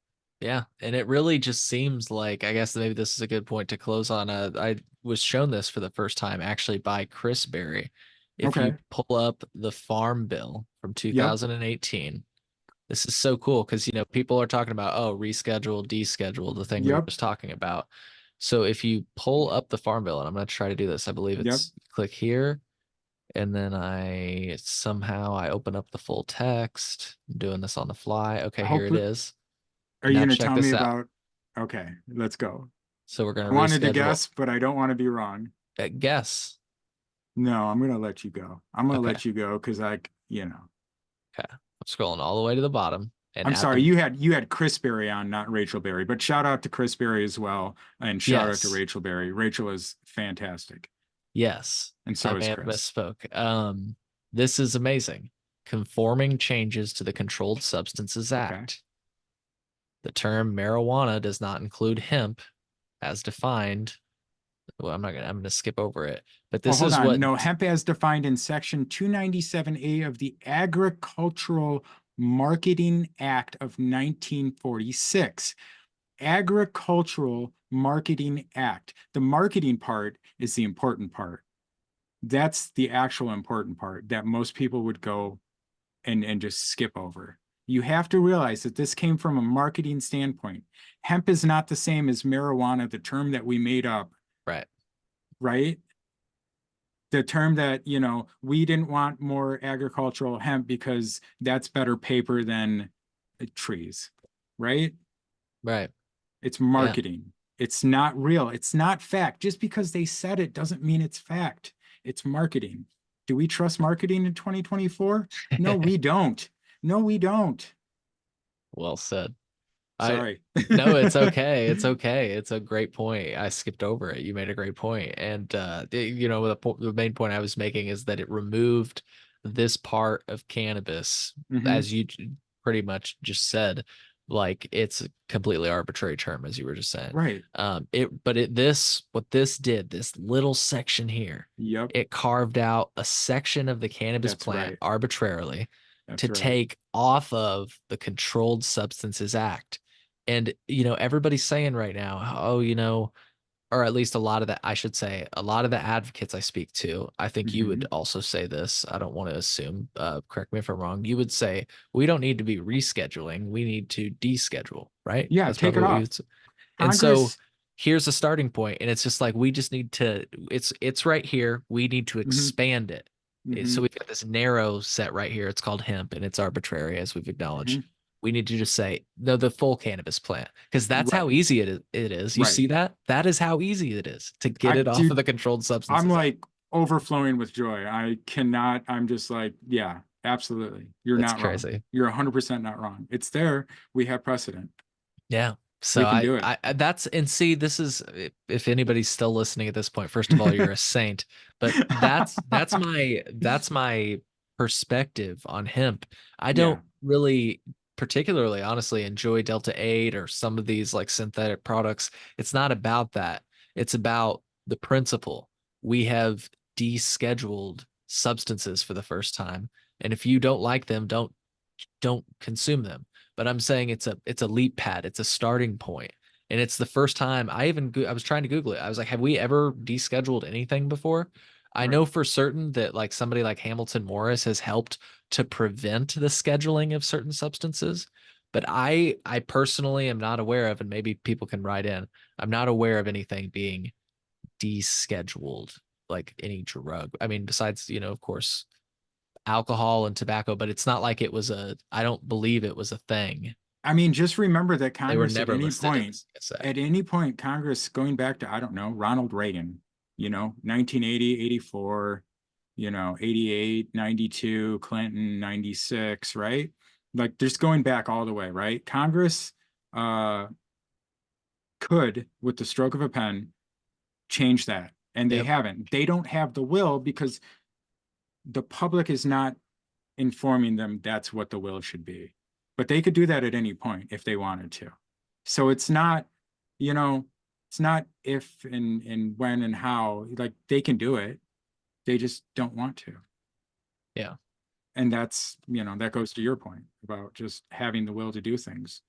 Yeah. And it really just seems like, I guess maybe this is a good point to close on. I was shown this for the first time actually by Chris Berry. If you pull up the Farm Bill from 2018, this is so cool because, you know, people are talking about, reschedule, deschedule, the thing we were just talking about. So if you pull up the Farm Bill, and I'm going to try to do this, I believe it's click here, and then I open up the full text. I'm doing this on the fly. Okay, here it is. Are you going to tell me about? Okay, let's go. So we're going to. I wanted to guess, but I don't want to be wrong. Guess. No, I'm going to let you go. I'm going to let you go because Okay. I'm scrolling all the way to the bottom. And I'm sorry, you had Chris Berry on, not Rachel Berry, but shout out to Chris Berry as well, and shout out to Rachel Berry. Rachel is fantastic. Yes, and so is Chris. Misspoke. This is amazing. Conforming changes to the Controlled Substances Act. The term marijuana does not include hemp, as defined. Well, I'm going to skip over it, but this is what. No, hemp as defined in Section 297A of the Agricultural Marketing Act of 1946. Agricultural Marketing Act. The marketing part is the important part. That's the actual important part that most people would go and just skip over. You have to realize that this came from a marketing standpoint. Hemp is not the same as marijuana, the term that we made up. Right? The term that, we didn't want more agricultural hemp because that's better paper than trees, right? Right. It's marketing. It's not real. It's not fact. Just because they said it doesn't mean it's fact. It's marketing. Do we trust marketing in 2024? No, we don't. No, we don't. Well said. Sorry. No, it's okay. It's okay. It's a great point. I skipped over it. You made a great point. And the main point I was making is that it removed this part of cannabis, Mhm. as you pretty much just said, like it's a completely arbitrary term, as you were just saying. Right. What this did, this little section here, Yep. it carved out a section of the cannabis That's plant right. arbitrarily That's to right. take off of the Controlled Substances Act. And, everybody's saying right now, oh, or at least a lot of the, I should say, a lot of the advocates I speak to, I think you would Mhm. also say this. I don't want to assume, correct me if I'm wrong. You would say, we don't need to be rescheduling. We need to deschedule, right? Yeah, That's take probably it what you off. would say. And so Congress. here's a starting point, and it's just like, we just need to, it's right here. We need to Mhm. expand it. So Mhm. we've got this narrow set right here. It's called hemp, and it's arbitrary, as we've acknowledged. Mhm. We need to just say the full cannabis plant, because that's how Right. easy it is. You Right. see that? That is how easy it is to get it off of Dude, the Controlled I'm Substances Act. like overflowing with joy. I cannot, I'm just like, yeah, absolutely. You're It's not wrong. crazy. You're 100% not wrong. It's there. We have precedent. Yeah. So We can do it. that's, and see, this is, if anybody's still listening at this point, first of all, you're a saint, but that's my perspective on hemp. I Yeah. don't really particularly, honestly, enjoy Delta 8 or some of these like synthetic products. It's not about that. It's about the principle. We have descheduled substances for the first time. And if you don't like them, don't consume them. But I'm saying it's a leap pad. It's a starting point. And it's the first time I was trying to Google it. I was like, have we ever descheduled anything before? I Right. know for certain that like somebody like Hamilton Morris has helped to prevent the scheduling of certain substances, but I personally am not aware of, and maybe people can write in, I'm not aware of anything being descheduled, like any drug. I mean, besides, of course, alcohol and tobacco, but it's not like I don't believe it was a thing. I mean, just remember that They were Congress never listed in the CSA. at any point, Congress going back to, I don't know, Ronald Reagan, 1980, 84, 88, 92, Clinton, 96, right? Like just going back all the way, right? Congress uh could, with the stroke of a pen, change that. And they Yep. haven't. They don't have the will because the public is not informing them that's what the will should be. But they could do that at any point if they wanted to. So you know, it's not if and when and how. Like they can do it. They just don't want to. Yeah. And that's, that goes to your point about just having the will to do things.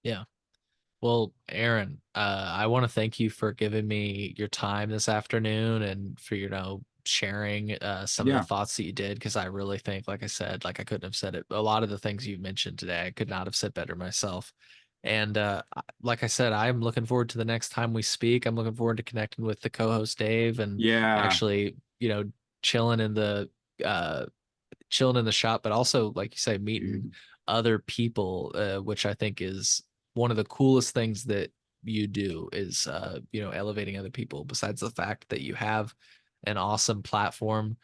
Yeah. Well, Aaron, I want to thank you for giving me your time this afternoon and for, sharing some of the Yeah. thoughts that you did, because I really think, like I said, like I couldn't have said it. A lot of the things you mentioned today, I could not have said better myself. And like I said, I'm looking forward to the next time we speak. I'm looking forward to connecting with the co-host Dave and Yeah. actually, chilling in the uh chilling in the shop, but also, like you say, meeting other people, which I think is one of the coolest things that you do is, elevating other people, besides the fact that you have an awesome platform.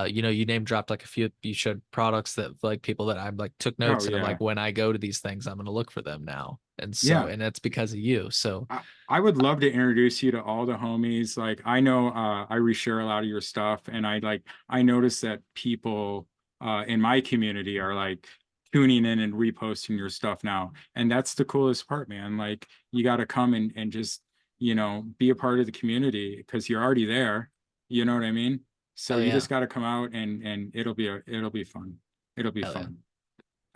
You name dropped like a few, you showed products that like people that I'm like took Oh notes, and I'm yeah. like, when I go to these things, I'm going to look for them now. And so, Yeah. and that's because of you. So I would love to introduce you to all the homies. Like I know I reshare a lot of your stuff and I notice that people in my community are like tuning in and reposting your stuff now. And that's the coolest part, man. Like you got to come and just, be a part of the community because you're already there. You know what I mean? So hell you yeah. just got to come out and it'll be fun. It'll be Hell yeah. fun.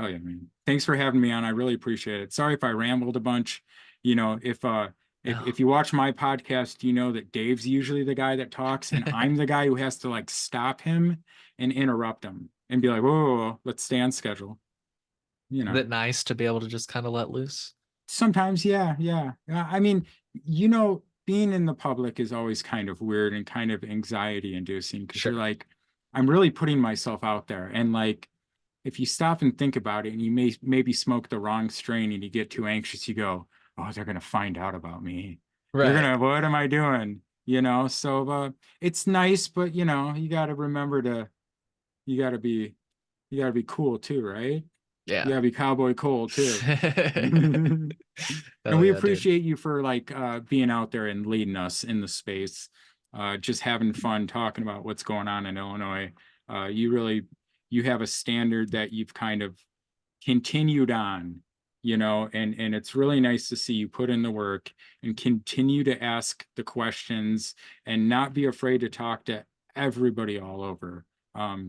Oh yeah, man. Thanks for having me on. I really appreciate it. Sorry if I rambled a bunch. If No. if you watch my podcast, you know that Dave's usually the guy that talks, and I'm the guy who has to like stop him and interrupt him and be like, whoa, whoa, whoa, let's stay on schedule. Is it nice to be able to just kind of let loose? Sometimes, yeah, yeah. I mean, being in the public is always kind of weird and kind of anxiety inducing because Sure. you're like, I'm really putting myself out there. And like, if you stop and think about it and you maybe smoke the wrong strain and you get too anxious, you go, oh, they're going to find out about me. They're Right. going to, what am I doing? So it's nice, but you got to remember you got to be cool too, right? Yeah. You gotta be Cowboy Cole too. Hell And we yeah, dude. appreciate you for like being out there and leading us in the space, just having fun talking about what's going on in Illinois. You have a standard that you've kind of continued on, and it's really nice to see you put in the work and continue to ask the questions and not be afraid to talk to everybody all over.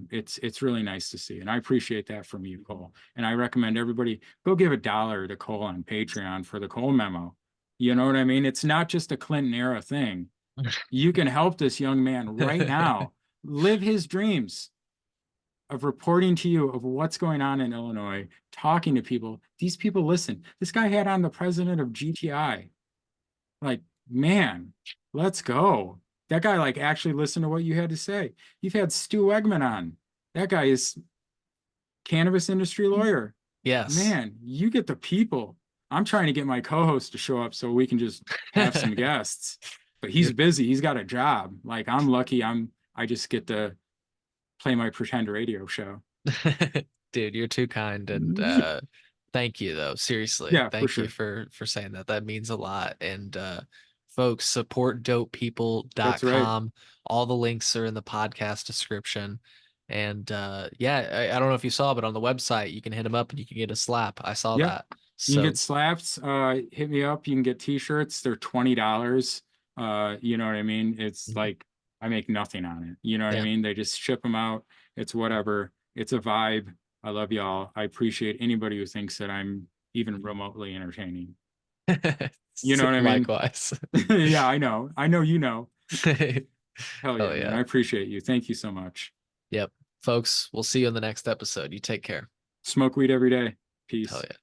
It's really nice to see, and I appreciate that from you, Cole. And I recommend everybody go give $1 to Cole on Patreon for the Cole memo. You know what I mean? It's not just a Clinton era thing. You can help this young man right now live his dreams of reporting to you of what's going on in Illinois, talking to people. These people listen. This guy had on the president of GTI. Like, man, let's go. That guy like actually listened to what you had to say. You've had Stu Egman on. That guy is cannabis industry lawyer. Yes. Man, you get the people. I'm trying to get my co-host to show up so we can just have some guests. But he's busy. He's got a job. Like, I'm lucky I just get to play my pretend radio show. Dude, you're too kind, and thank you though. Seriously. Yeah, Thank for you sure. for saying that. That means a lot. And folks, support That's right. dopepeople.com. All the links are in the podcast description. And yeah, I don't know if you saw, but on the website you can hit them up and you can get a slap. I saw Yeah. that. You can So get slaps, hit me up. You can get t-shirts. They're $20. You know what I mean? It's like I make nothing on it. You know what I Yeah. mean? They just ship them out. It's whatever. It's a vibe. I love y'all. I appreciate anybody who thinks that I'm even remotely entertaining. You know what I mean? Likewise. Yeah, I know. I know you know. Hell yeah, Hell man. yeah. I appreciate you. Thank you so much. Yep. Folks, we'll see you in the next episode. You take care. Smoke weed every day. Peace. Hell yeah.